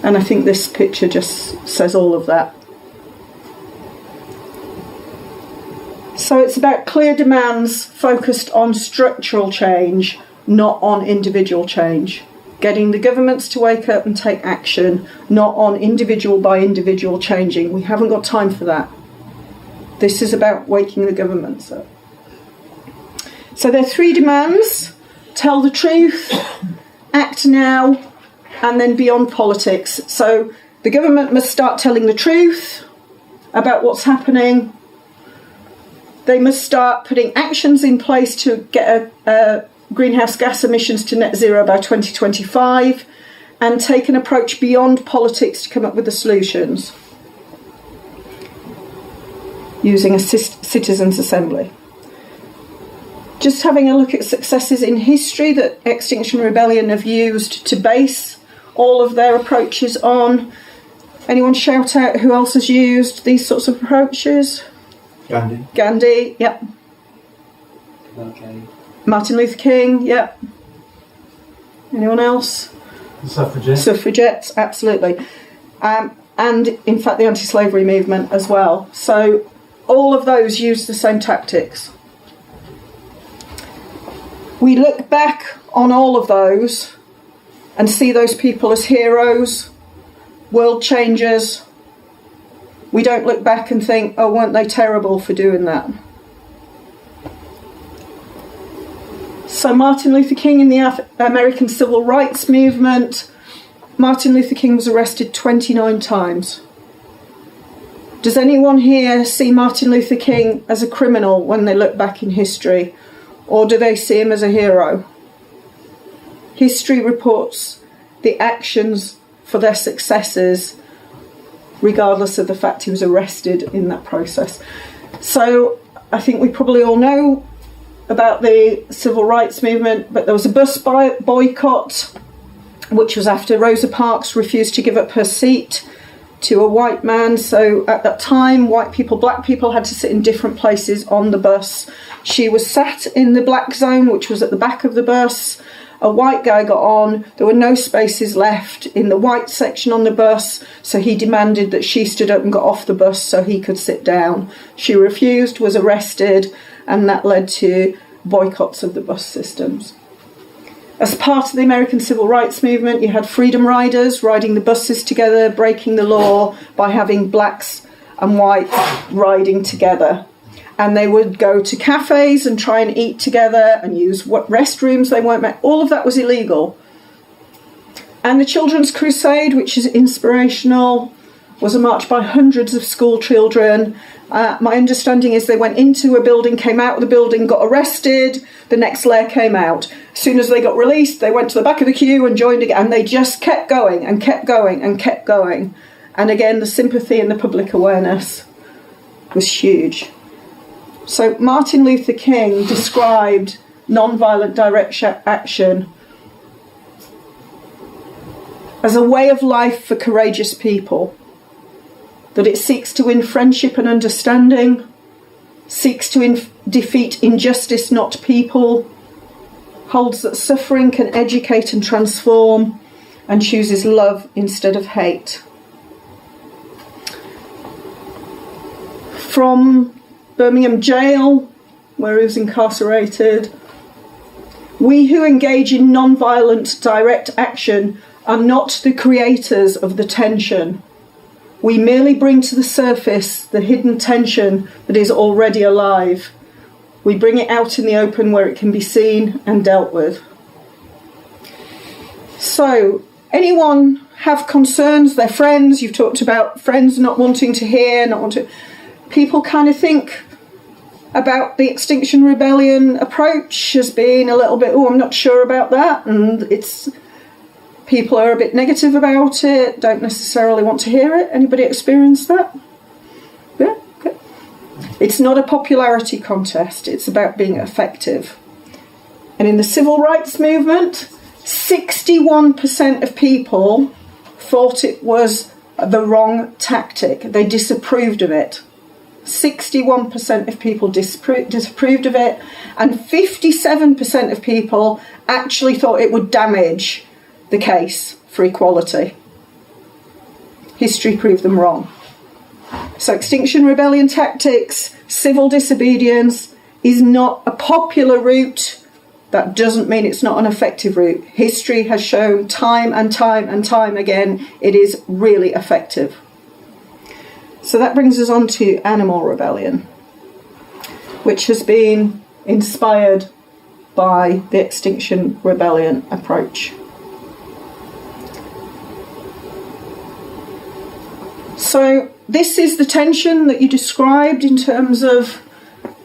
And I think this picture just says all of that. So it's about clear demands focused on structural change, not on individual change. Getting the governments to wake up and take action, not on individual by individual changing. We haven't got time for that. This is about waking the governments up. So there are 3 demands: tell the truth, act now, and then beyond politics. So the government must start telling the truth about what's happening. They must start putting actions in place to get greenhouse gas emissions to net zero by 2025 and take an approach beyond politics to come up with the solutions using a citizens' assembly. Just having a look at successes in history that Extinction Rebellion have used to base all of their approaches on. Anyone shout out who else has used these sorts of approaches? Gandhi, yep. Okay. Martin Luther King, yep. Anyone else? The suffragettes. Suffragettes, absolutely. And in fact the anti-slavery movement as well. So all of those use the same tactics. We look back on all of those and see those people as heroes, world changers. We don't look back and think, oh, weren't they terrible for doing that? So Martin Luther King in the American Civil Rights Movement, Martin Luther King was arrested 29 times. Does anyone here see Martin Luther King as a criminal when they look back in history? Or do they see him as a hero? History reports the actions for their successors, regardless of the fact he was arrested in that process. So I think we probably all know about the civil rights movement, but there was a bus boycott, which was after Rosa Parks refused to give up her seat to a white man. So at that time, white people, black people had to sit in different places on the bus. She was sat in the black zone, which was at the back of the bus. A white guy got on. There were no spaces left in the white section on the bus, so he demanded that she stood up and got off the bus so he could sit down. She refused, was arrested, and that led to boycotts of the bus systems. As part of the American Civil Rights Movement, you had freedom riders riding the buses together, breaking the law by having blacks and whites riding together. And they would go to cafes and try and eat together and use restrooms they weren't met. All of that was illegal. And the Children's Crusade, which is inspirational, was a march by hundreds of school children. My understanding is they went into a building, came out of the building, got arrested. The next layer came out. As soon as they got released, they went to the back of the queue and joined again. And they just kept going and kept going and kept going. And again, the sympathy and the public awareness was huge. So Martin Luther King described non-violent direct action as a way of life for courageous people, that it seeks to win friendship and understanding, seeks to defeat injustice, not people, holds that suffering can educate and transform, and chooses love instead of hate. From Birmingham jail, where he was incarcerated, we who engage in non-violent direct action are not the creators of the tension. We merely bring to the surface the hidden tension that is already alive. We bring it out in the open where it can be seen and dealt with. So, anyone have concerns? Their friends, you've talked about friends not wanting to hear, not wanting to... People kind of think about the Extinction Rebellion approach as being a little bit, I'm not sure about that, and people are a bit negative about it, don't necessarily want to hear it. Anybody experience that? Yeah, okay. It's not a popularity contest, it's about being effective. And in the civil rights movement, 61% of people thought it was the wrong tactic. They disapproved of it. 61% of people disapproved of it, and 57% of people actually thought it would damage the case for equality. History proved them wrong. So Extinction Rebellion tactics, civil disobedience is not a popular route. That doesn't mean it's not an effective route. History has shown time and time and time again it is really effective. So that brings us on to animal rebellion, which has been inspired by the Extinction Rebellion approach. So this is the tension that you described in terms of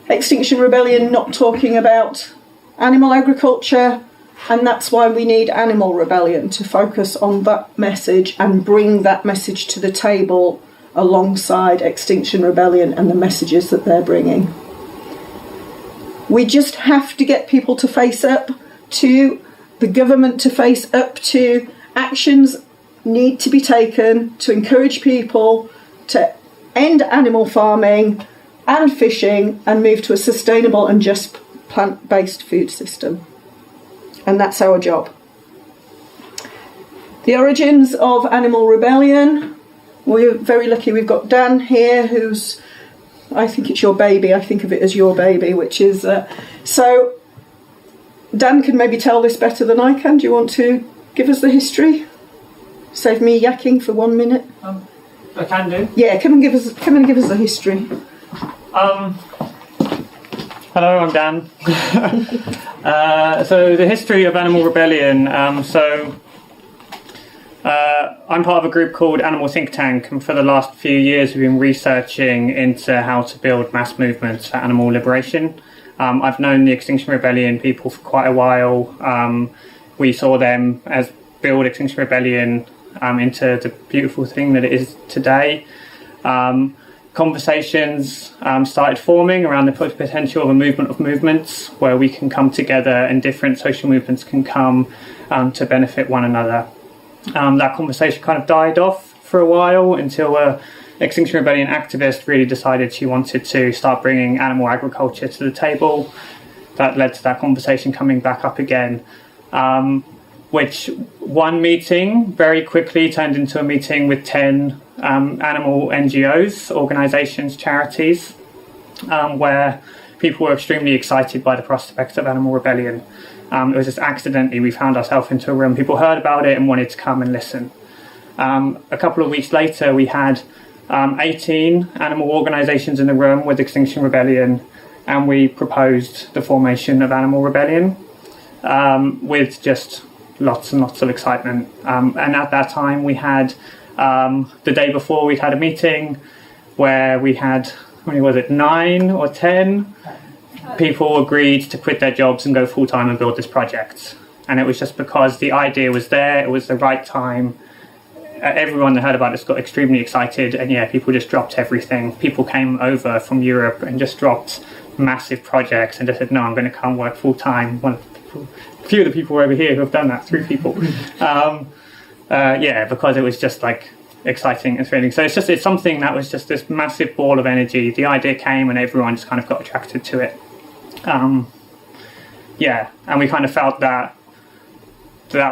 Extinction Rebellion not talking about animal agriculture, and that's why we need Animal Rebellion to focus on that message and bring that message to the table alongside Extinction Rebellion and the messages that they're bringing. We just have to get people to face up to the government, to face up to actions need to be taken to encourage people to end animal farming and fishing and move to a sustainable and just plant-based food system. And that's our job. The origins of Animal Rebellion. We're very lucky we've got Dan here, who's, I think it's your baby, I think of it as your baby, which is, so Dan can maybe tell this better than I can. Do you want to give us the history? Save me yakking for 1 minute. I can do. Yeah, come and give us the history. Hello, I'm Dan. So the history of Animal Rebellion. I'm part of a group called Animal Think Tank, and for the last few years we've been researching into how to build mass movements for animal liberation. I've known the Extinction Rebellion people for quite a while. We saw them as build Extinction Rebellion into the beautiful thing that it is today. Conversations started forming around the potential of a movement of movements where we can come together and different social movements can come to benefit one another. That conversation kind of died off for a while until Extinction Rebellion activist really decided she wanted to start bringing animal agriculture to the table. That led to that conversation coming back up again, which one meeting very quickly turned into a meeting with 10 animal NGOs, organisations, charities, where people were extremely excited by the prospect of animal rebellion. It was just accidentally we found ourselves into a room. People heard about it and wanted to come and listen. A couple of weeks later, we had 18 animal organisations in the room with Extinction Rebellion, and we proposed the formation of Animal Rebellion with just lots and lots of excitement. And at that time, we had, the day before, we'd had a meeting where we had, how many was it, 9 or 10 people agreed to quit their jobs and go full-time and build this project. And it was just because the idea was there, it was the right time. Everyone that heard about it got extremely excited, and yeah, people just dropped everything. People came over from Europe and just dropped massive projects and just said, no, I'm going to come work full-time. A few of the people over here who have done that, 3 people. Because it was just like exciting and thrilling. So it's something that was just this massive ball of energy. The idea came and everyone just kind of got attracted to it. And we kind of felt that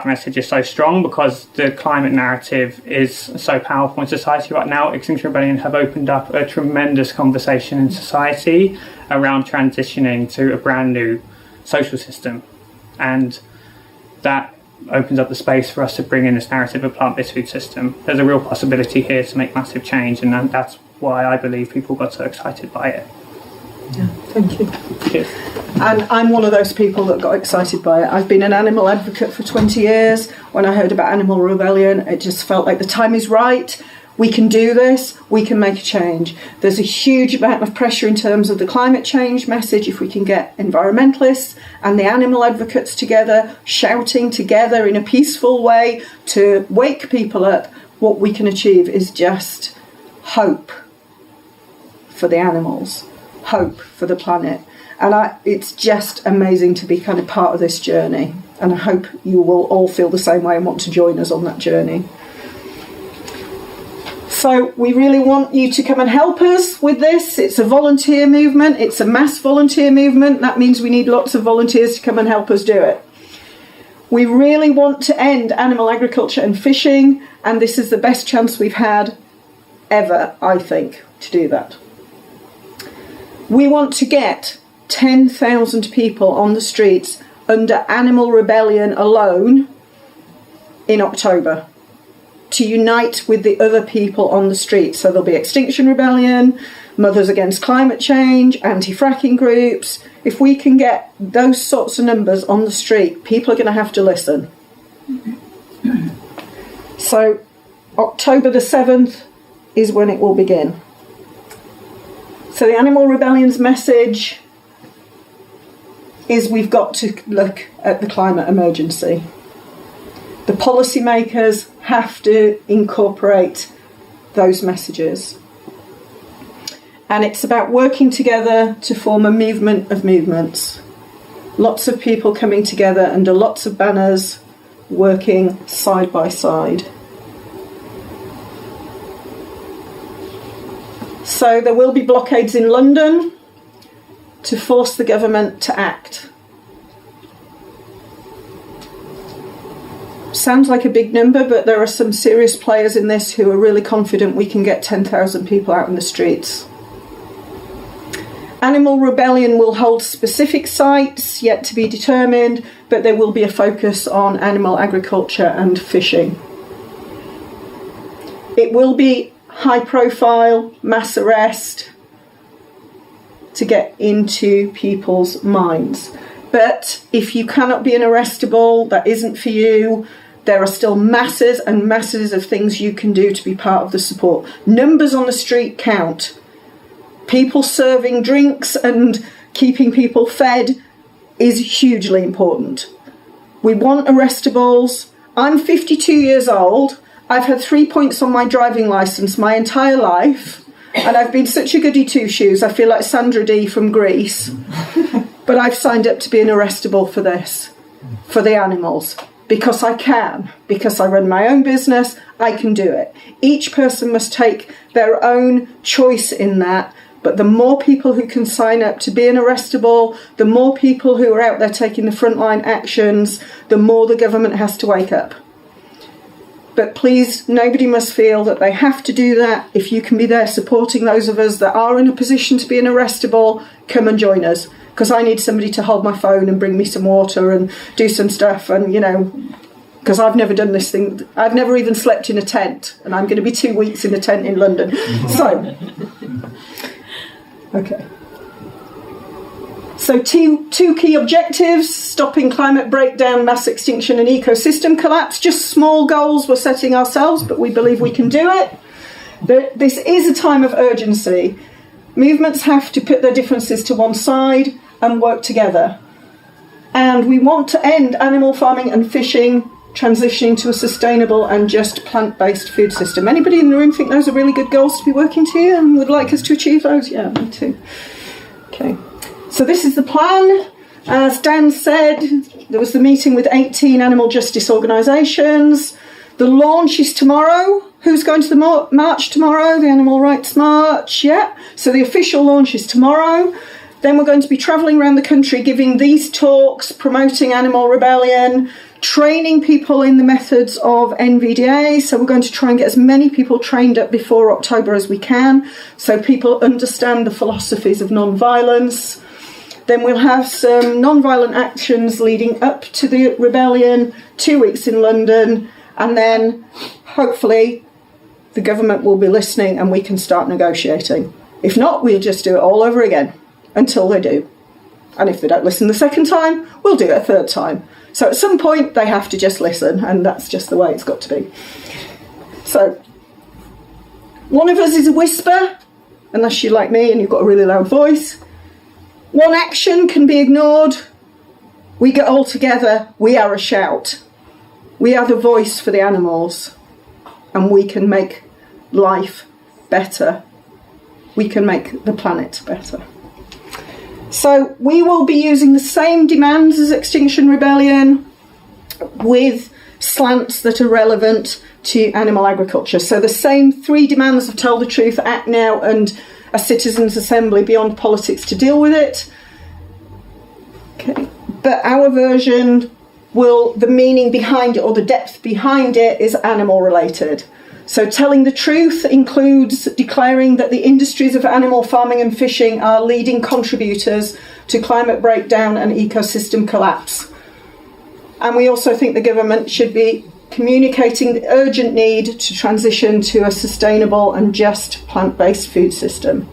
message is so strong because the climate narrative is so powerful in society right now. Extinction Rebellion have opened up a tremendous conversation in society around transitioning to a brand new social system, and that opens up the space for us to bring in this narrative of plant-based food system. There's a real possibility here to make massive change, and that's why I believe people got so excited by it. Yeah, thank you. Cheers. And I'm one of those people that got excited by it. I've been an animal advocate for 20 years. When I heard about Animal Rebellion, it just felt like the time is right. We can do this. We can make a change. There's a huge amount of pressure in terms of the climate change message. If we can get environmentalists and the animal advocates together, shouting together in a peaceful way to wake people up, what we can achieve is just hope for the animals, hope for the planet. And it's just amazing to be kind of part of this journey. And I hope you will all feel the same way and want to join us on that journey. So we really want you to come and help us with this. It's a volunteer movement. It's a mass volunteer movement. That means we need lots of volunteers to come and help us do it. We really want to end animal agriculture and fishing. And this is the best chance we've had ever, I think, to do that. We want to get 10,000 people on the streets under Animal Rebellion alone in October to unite with the other people on the streets. So there'll be Extinction Rebellion, Mothers Against Climate Change, anti-fracking groups. If we can get those sorts of numbers on the street, people are going to have to listen. So October the 7th is when it will begin. So the Animal Rebellion's message is we've got to look at the climate emergency. The policymakers have to incorporate those messages. And it's about working together to form a movement of movements. Lots of people coming together under lots of banners, working side by side. So there will be blockades in London to force the government to act. Sounds like a big number, but there are some serious players in this who are really confident we can get 10,000 people out in the streets. Animal Rebellion will hold specific sites, yet to be determined, but there will be a focus on animal agriculture and fishing. It will be high profile, mass arrest to get into people's minds. But if you cannot be an arrestable, that isn't for you. There are still masses and masses of things you can do to be part of the support. Numbers on the street count. People serving drinks and keeping people fed is hugely important. We want arrestables. I'm 52 years old. I've had 3 points on my driving licence my entire life. And I've been such a goody two-shoes. I feel like Sandra Dee from Greece. But I've signed up to be an arrestable for this, for the animals, because I can, because I run my own business, I can do it. Each person must take their own choice in that, but the more people who can sign up to being arrestable, the more people who are out there taking the frontline actions, the more the government has to wake up. But please, nobody must feel that they have to do that. If you can be there supporting those of us that are in a position to be arrestable, come and join us. Because I need somebody to hold my phone and bring me some water and do some stuff. And, because I've never done this thing. I've never even slept in a tent. And I'm going to be 2 weeks in a tent in London. So, okay. So two key objectives: stopping climate breakdown, mass extinction and ecosystem collapse. Just small goals we're setting ourselves, but we believe we can do it. This is a time of urgency. Movements have to put their differences to one side and work together. And we want to end animal farming and fishing, transitioning to a sustainable and just plant-based food system. Anybody in the room think those are really good goals to be working to and would like us to achieve those? Yeah, me too. Okay. So this is the plan. As Dan said, there was the meeting with 18 animal justice organisations. The launch is tomorrow. Who's going to the march tomorrow? The Animal Rights March, yeah. So the official launch is tomorrow. Then we're going to be travelling around the country giving these talks, promoting animal rebellion, training people in the methods of NVDA. So we're going to try and get as many people trained up before October as we can, so people understand the philosophies of non-violence. Then we'll have some non-violent actions leading up to the rebellion, 2 weeks in London, and then hopefully the government will be listening and we can start negotiating. If not, we'll just do it all over again until they do. And if they don't listen the second time, we'll do it a third time. So at some point, they have to just listen, and that's just the way it's got to be. So, one of us is a whisper, unless you're like me and you've got a really loud voice. One action can be ignored. We get all together, we are a shout. We are the voice for the animals, and we can make life better. We can make the planet better. So we will be using the same demands as Extinction Rebellion with slants that are relevant to animal agriculture. So the same 3 demands of Tell the Truth, Act Now and a Citizens' Assembly beyond politics to deal with it. Okay. But our version the meaning behind it or the depth behind it is animal related. So telling the truth includes declaring that the industries of animal farming and fishing are leading contributors to climate breakdown and ecosystem collapse. And we also think the government should be communicating the urgent need to transition to a sustainable and just plant-based food system.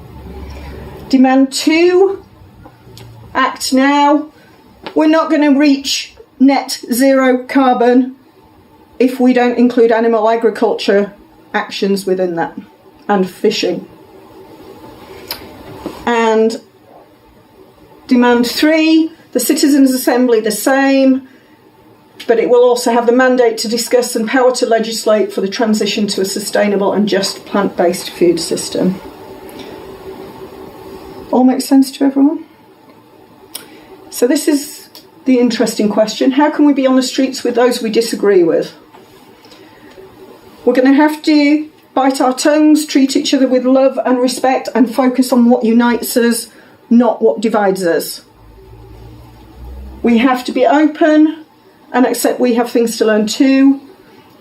Demand 2, act now. We're not going to reach net zero carbon if we don't include animal agriculture actions within that, and fishing. And demand 3, the Citizens' Assembly the same, but it will also have the mandate to discuss and power to legislate for the transition to a sustainable and just plant-based food system. All makes sense to everyone? So this is the interesting question. How can we be on the streets with those we disagree with? We're going to have to bite our tongues, treat each other with love and respect, and focus on what unites us, not what divides us. We have to be open and accept we have things to learn too.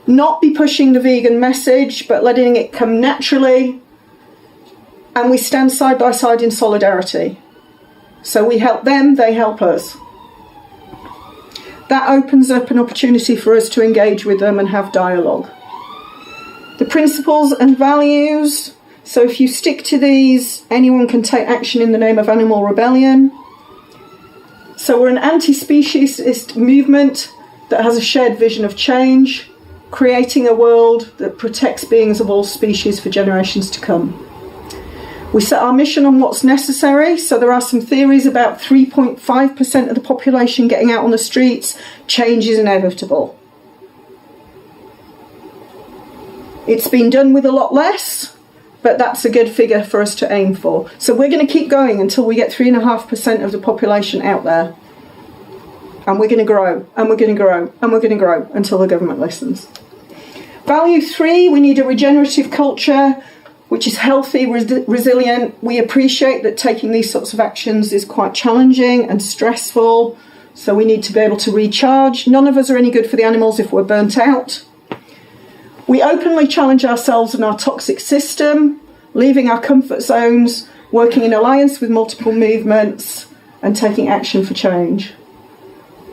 Not be pushing the vegan message, but letting it come naturally. And we stand side by side in solidarity. So we help them, they help us. That opens up an opportunity for us to engage with them and have dialogue. The principles and values. So if you stick to these, anyone can take action in the name of animal rebellion. So we're an anti-speciesist movement that has a shared vision of change, creating a world that protects beings of all species for generations to come. We set our mission on what's necessary, so there are some theories about 3.5% of the population getting out on the streets. Change is inevitable. It's been done with a lot less, but that's a good figure for us to aim for. So we're going to keep going until we get 3.5% of the population out there. And we're going to grow, and we're going to grow, and we're going to grow until the government listens. Value 3, we need a regenerative culture, which is healthy, resilient. We appreciate that taking these sorts of actions is quite challenging and stressful, so we need to be able to recharge. None of us are any good for the animals if we're burnt out. We openly challenge ourselves and our toxic system, leaving our comfort zones, working in alliance with multiple movements, and taking action for change.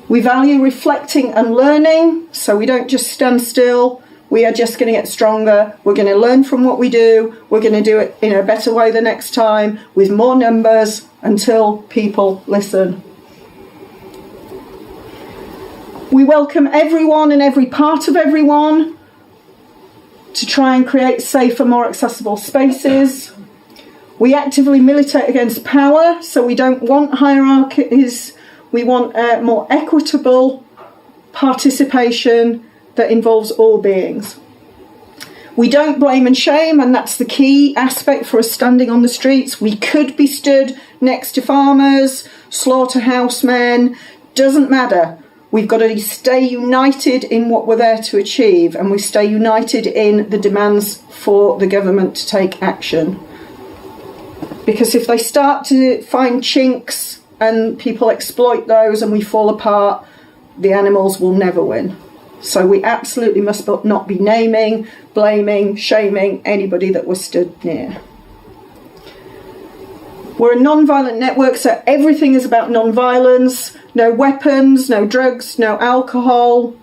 We value reflecting and learning, so we don't just stand still. We are just going to get stronger. We're going to learn from what we do. We're going to do it in a better way the next time, with more numbers, until people listen. We welcome everyone and every part of everyone to try and create safer, more accessible spaces. We actively militate against power, so we don't want hierarchies. We want more equitable participation that involves all beings. We don't blame and shame, and that's the key aspect for us standing on the streets. We could be stood next to farmers, slaughterhouse men, doesn't matter. We've got to stay united in what we're there to achieve, and we stay united in the demands for the government to take action. Because if they start to find chinks and people exploit those and we fall apart, the animals will never win. So we absolutely must not be naming, blaming, shaming anybody that we're stood near. We're a non-violent network, so everything is about non-violence. No weapons, no drugs, no alcohol.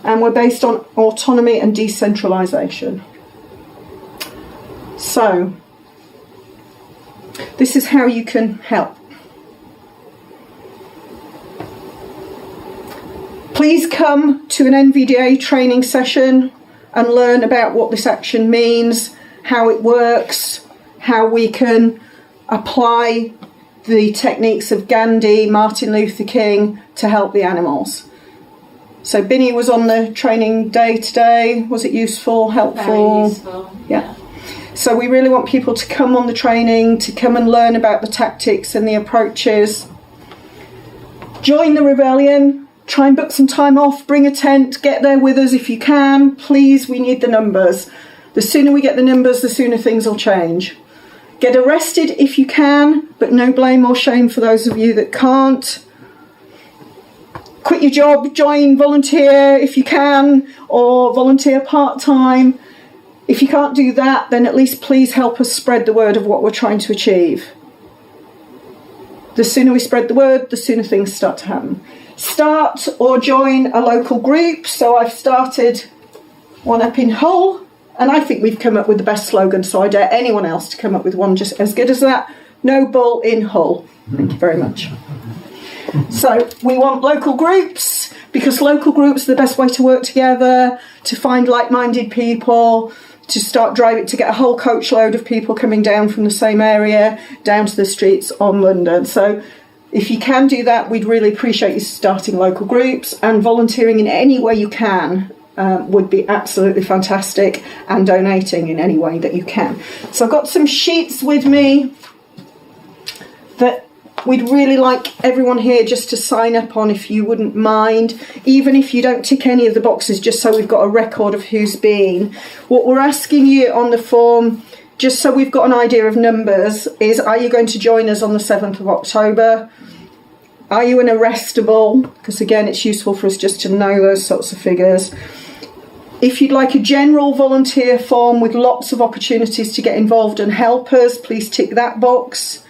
And we're based on autonomy and decentralisation. So, this is how you can help. Please come to an NVDA training session and learn about what this action means, how it works, how we can apply the techniques of Gandhi, Martin Luther King to help the animals. So Binny was on the training day today. Was it useful, helpful? Very useful. Yeah. So we really want people to come on the training, to come and learn about the tactics and the approaches. Join the rebellion. Try and book some time off. Bring a tent. Get there with us if you can. Please, we need the numbers. The sooner we get the numbers, the sooner things will change. Get arrested if you can, but no blame or shame for those of you that can't. Quit your job, join, volunteer if you can, or volunteer part-time. If you can't do that, then at least please help us spread the word of what we're trying to achieve. The sooner we spread the word, the sooner things start to happen. Start or join a local group. So I've started one up in Hull, and I think we've come up with the best slogan, so I dare anyone else to come up with one just as good as that. No bull in Hull. Thank you very much. So we want local groups, because local groups are the best way to work together, to find like-minded people, to start driving, to get a whole coach load of people coming down from the same area, down to the streets on London. So if you can do that, we'd really appreciate you starting local groups, and volunteering in any way you can would be absolutely fantastic, and donating in any way that you can. So I've got some sheets with me that we'd really like everyone here just to sign up on, if you wouldn't mind, even if you don't tick any of the boxes, just so we've got a record of who's been. What we're asking you on the form, just so we've got an idea of numbers, is are you going to join us on the 7th of October? Are you an arrestable? Because again, it's useful for us just to know those sorts of figures. If you'd like a general volunteer form with lots of opportunities to get involved and help us, please tick that box.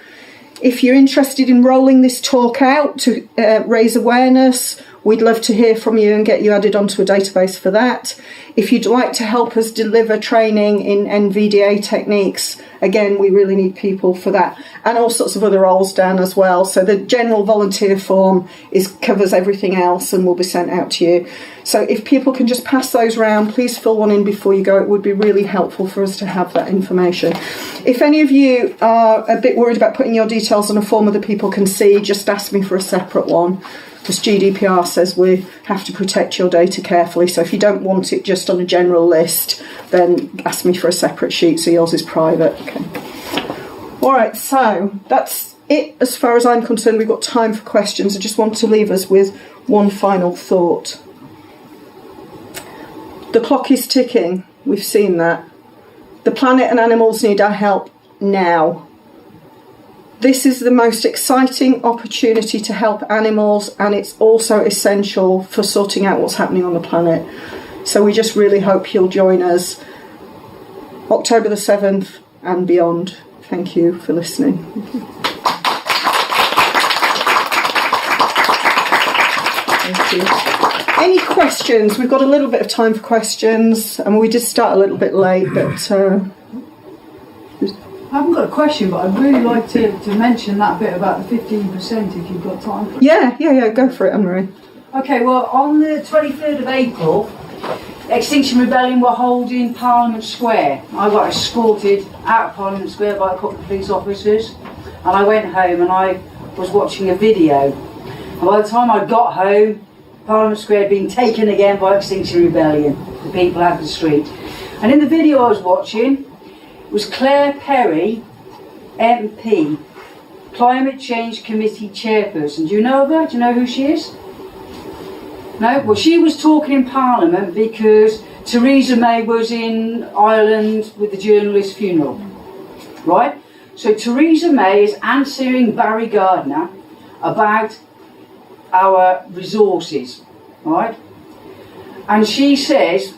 If you're interested in rolling this talk out to raise awareness, we'd love to hear from you and get you added onto a database for that. If you'd like to help us deliver training in NVDA techniques, again, we really need people for that. And all sorts of other roles down as well. So the general volunteer form covers everything else and will be sent out to you. So if people can just pass those around, please fill one in before you go. It would be really helpful for us to have that information. If any of you are a bit worried about putting your details on a form that people can see, just ask me for a separate one. Because GDPR says we have to protect your data carefully. So if you don't want it just on a general list, then ask me for a separate sheet so yours is private. Okay. All right, so that's as far as I'm concerned. We've got time for questions. I just want to leave us with one final thought. The clock is ticking. We've seen that. The planet and animals need our help now. This is the most exciting opportunity to help animals, and it's also essential for sorting out what's happening on the planet. So we just really hope you'll join us October the 7th and beyond. Thank you for listening. Thank you. Any questions? We've got a little bit of time for questions, and we did start a little bit late, but... I haven't got a question, but I'd really like to mention that bit about the 15% if you've got time. Yeah, go for it, Anne-Marie. Okay, well, on the 23rd of April, Extinction Rebellion were holding Parliament Square. I got escorted out of Parliament Square by a couple of police officers, and I went home and I was watching a video. And by the time I got home, Parliament Square had been taken again by Extinction Rebellion, the people out of the street. And in the video I was watching, was Claire Perry, MP, Climate Change Committee Chairperson. Do you know of her? Do you know who she is? No? Well, she was talking in Parliament because Theresa May was in Ireland with the journalist's funeral. Right? So Theresa May is answering Barry Gardiner about our resources. Right? And she says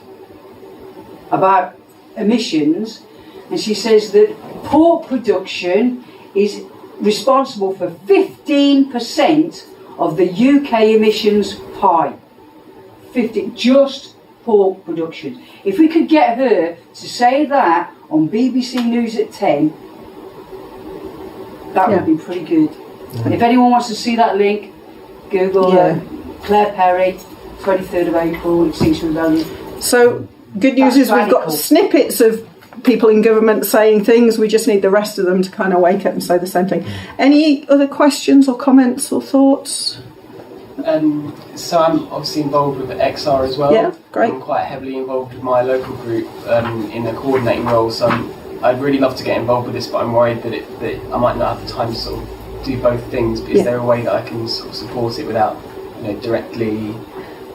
about emissions, and she says that pork production is responsible for 15% of the UK emissions pie. 50, just pork production. If we could get her to say that on BBC News at 10, that would be pretty good. And if anyone wants to see that link, Google Claire Perry, 23rd of April, Extinction Rebellion. So, good news is we've got snippets of people in government saying things. We just need the rest of them to kind of wake up and say the same thing. Any other questions or comments or thoughts? So I'm obviously involved with XR as well. Yeah, great. I'm quite heavily involved with my local group in a coordinating role. So I'd really love to get involved with this, but I'm worried that I might not have the time to sort of do both things. But is there a way that I can sort of support it without, directly?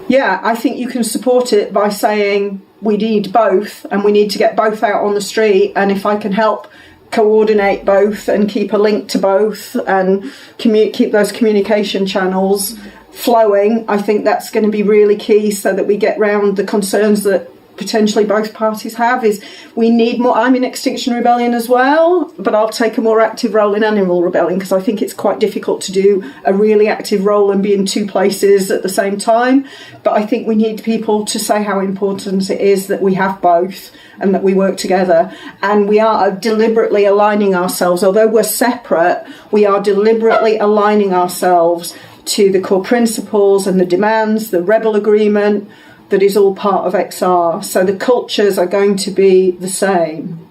Yeah, I think you can support it by saying we need both, and we need to get both out on the street, and if I can help coordinate both and keep a link to both and keep those communication channels flowing, I think that's going to be really key, so that we get round the concerns that potentially both parties have. Is we need more. I'm in Extinction Rebellion as well, but I'll take a more active role in Animal Rebellion, because I think it's quite difficult to do a really active role and be in two places at the same time. But I think we need people to say how important it is that we have both and that we work together. And we are deliberately aligning ourselves, although we're separate, we are deliberately aligning ourselves to the core principles and the demands, the Rebel Agreement, that is all part of XR. So the cultures are going to be the same,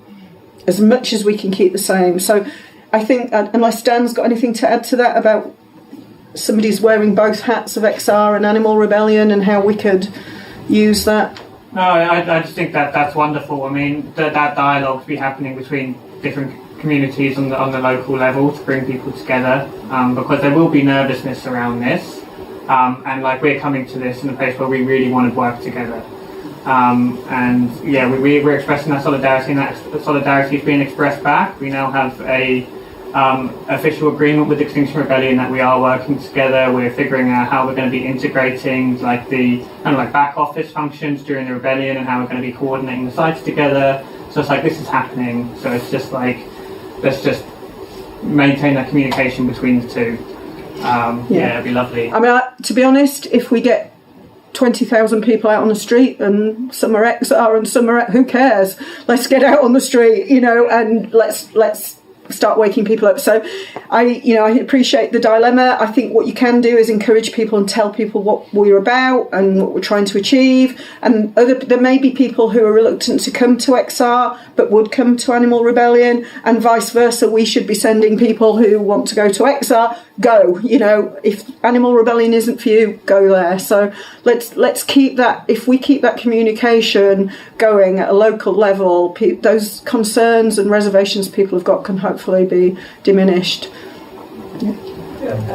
as much as we can keep the same. So I think, unless Dan's got anything to add to that about somebody's wearing both hats of XR and Animal Rebellion and how we could use that. No, I just think that's wonderful. I mean, that dialogue to be happening between different communities on the local level to bring people together, because there will be nervousness around this. And we're coming to this in a place where we really want to work together, we're expressing that solidarity, and that solidarity is being expressed back. We now have a official agreement with Extinction Rebellion that we are working together. We're figuring out how we're going to be integrating the back office functions during the rebellion, and how we're going to be coordinating the sites together. So it's this is happening. So it's just let's just maintain that communication between the two. It'd be lovely. I mean, to be honest, if we get 20,000 people out on the street, and some are XR and some are, who cares? Let's get out on the street, and let's start waking people up. So I appreciate the dilemma. I think what you can do is encourage people and tell people what we're about and what we're trying to achieve. And there may be people who are reluctant to come to XR but would come to Animal Rebellion, and vice versa. We should be sending people who want to go to XR, go. If Animal Rebellion isn't for you, go there. So let's keep that. If we keep that communication going at a local level, those concerns and reservations people have got can hopefully be diminished.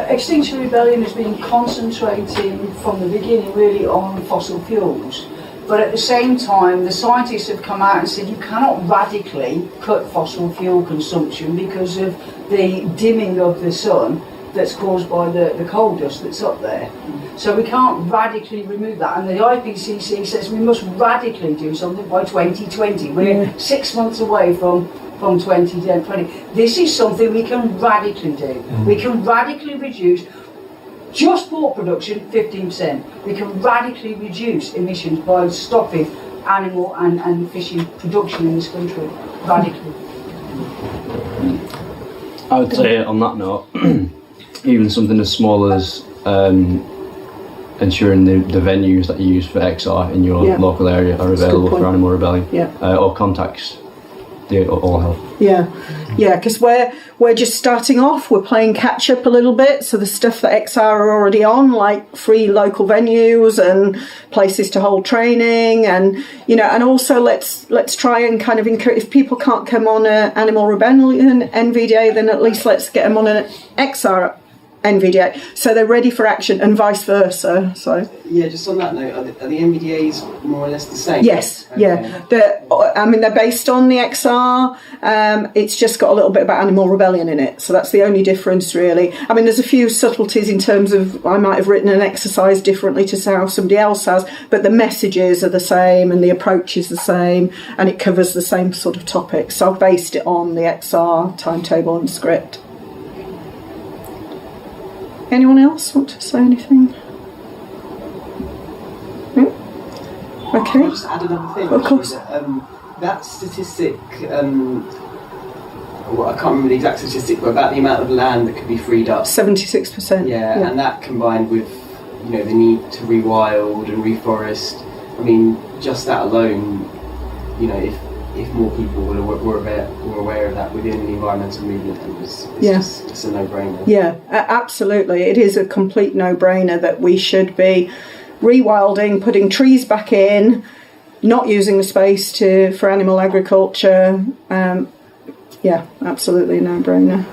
Extinction Rebellion has been concentrating from the beginning really on fossil fuels. But at the same time, the scientists have come out and said you cannot radically cut fossil fuel consumption because of the dimming of the sun that's caused by the coal dust that's up there. So we can't radically remove that. And the IPCC says we must radically do something by 2020. We're 6 months away from 2020. This is something we can radically do. We can radically reduce just pork production 15%. We can radically reduce emissions by stopping animal and fishing production in this country. Radically. I would say on that note, even something as small as ensuring the venues that you use for XR in your local area are available for Animal Rebellion, or contacts. They all help. Yeah, because we're just starting off. We're playing catch up a little bit. So the stuff that XR are already on, like free local venues and places to hold training, and and also let's try and kind of encourage. If people can't come on an Animal Rebellion NVDA, then at least let's get them on an XR NVDA, so they're ready for action, and vice versa. So just on that note, are the NVDAs more or less the same? Yes, okay. They're based on the XR. It's just got a little bit about Animal Rebellion in it, so that's the only difference really. I mean, there's a few subtleties in terms of I might have written an exercise differently to how somebody else has, but the messages are the same and the approach is the same, and it covers the same sort of topics. So I've based it on the XR timetable and script. Anyone else want to say anything? No? Okay. I'll just add another thing. Of course. That statistic, I can't remember the exact statistic, but about the amount of land that could be freed up. 76%. Yeah, and that combined with the need to rewild and reforest. I mean, just that alone, if more people were aware of that within the environmental movement, it's just a no-brainer. Yeah, absolutely. It is a complete no-brainer that we should be rewilding, putting trees back in, not using the space for animal agriculture. Absolutely a no-brainer.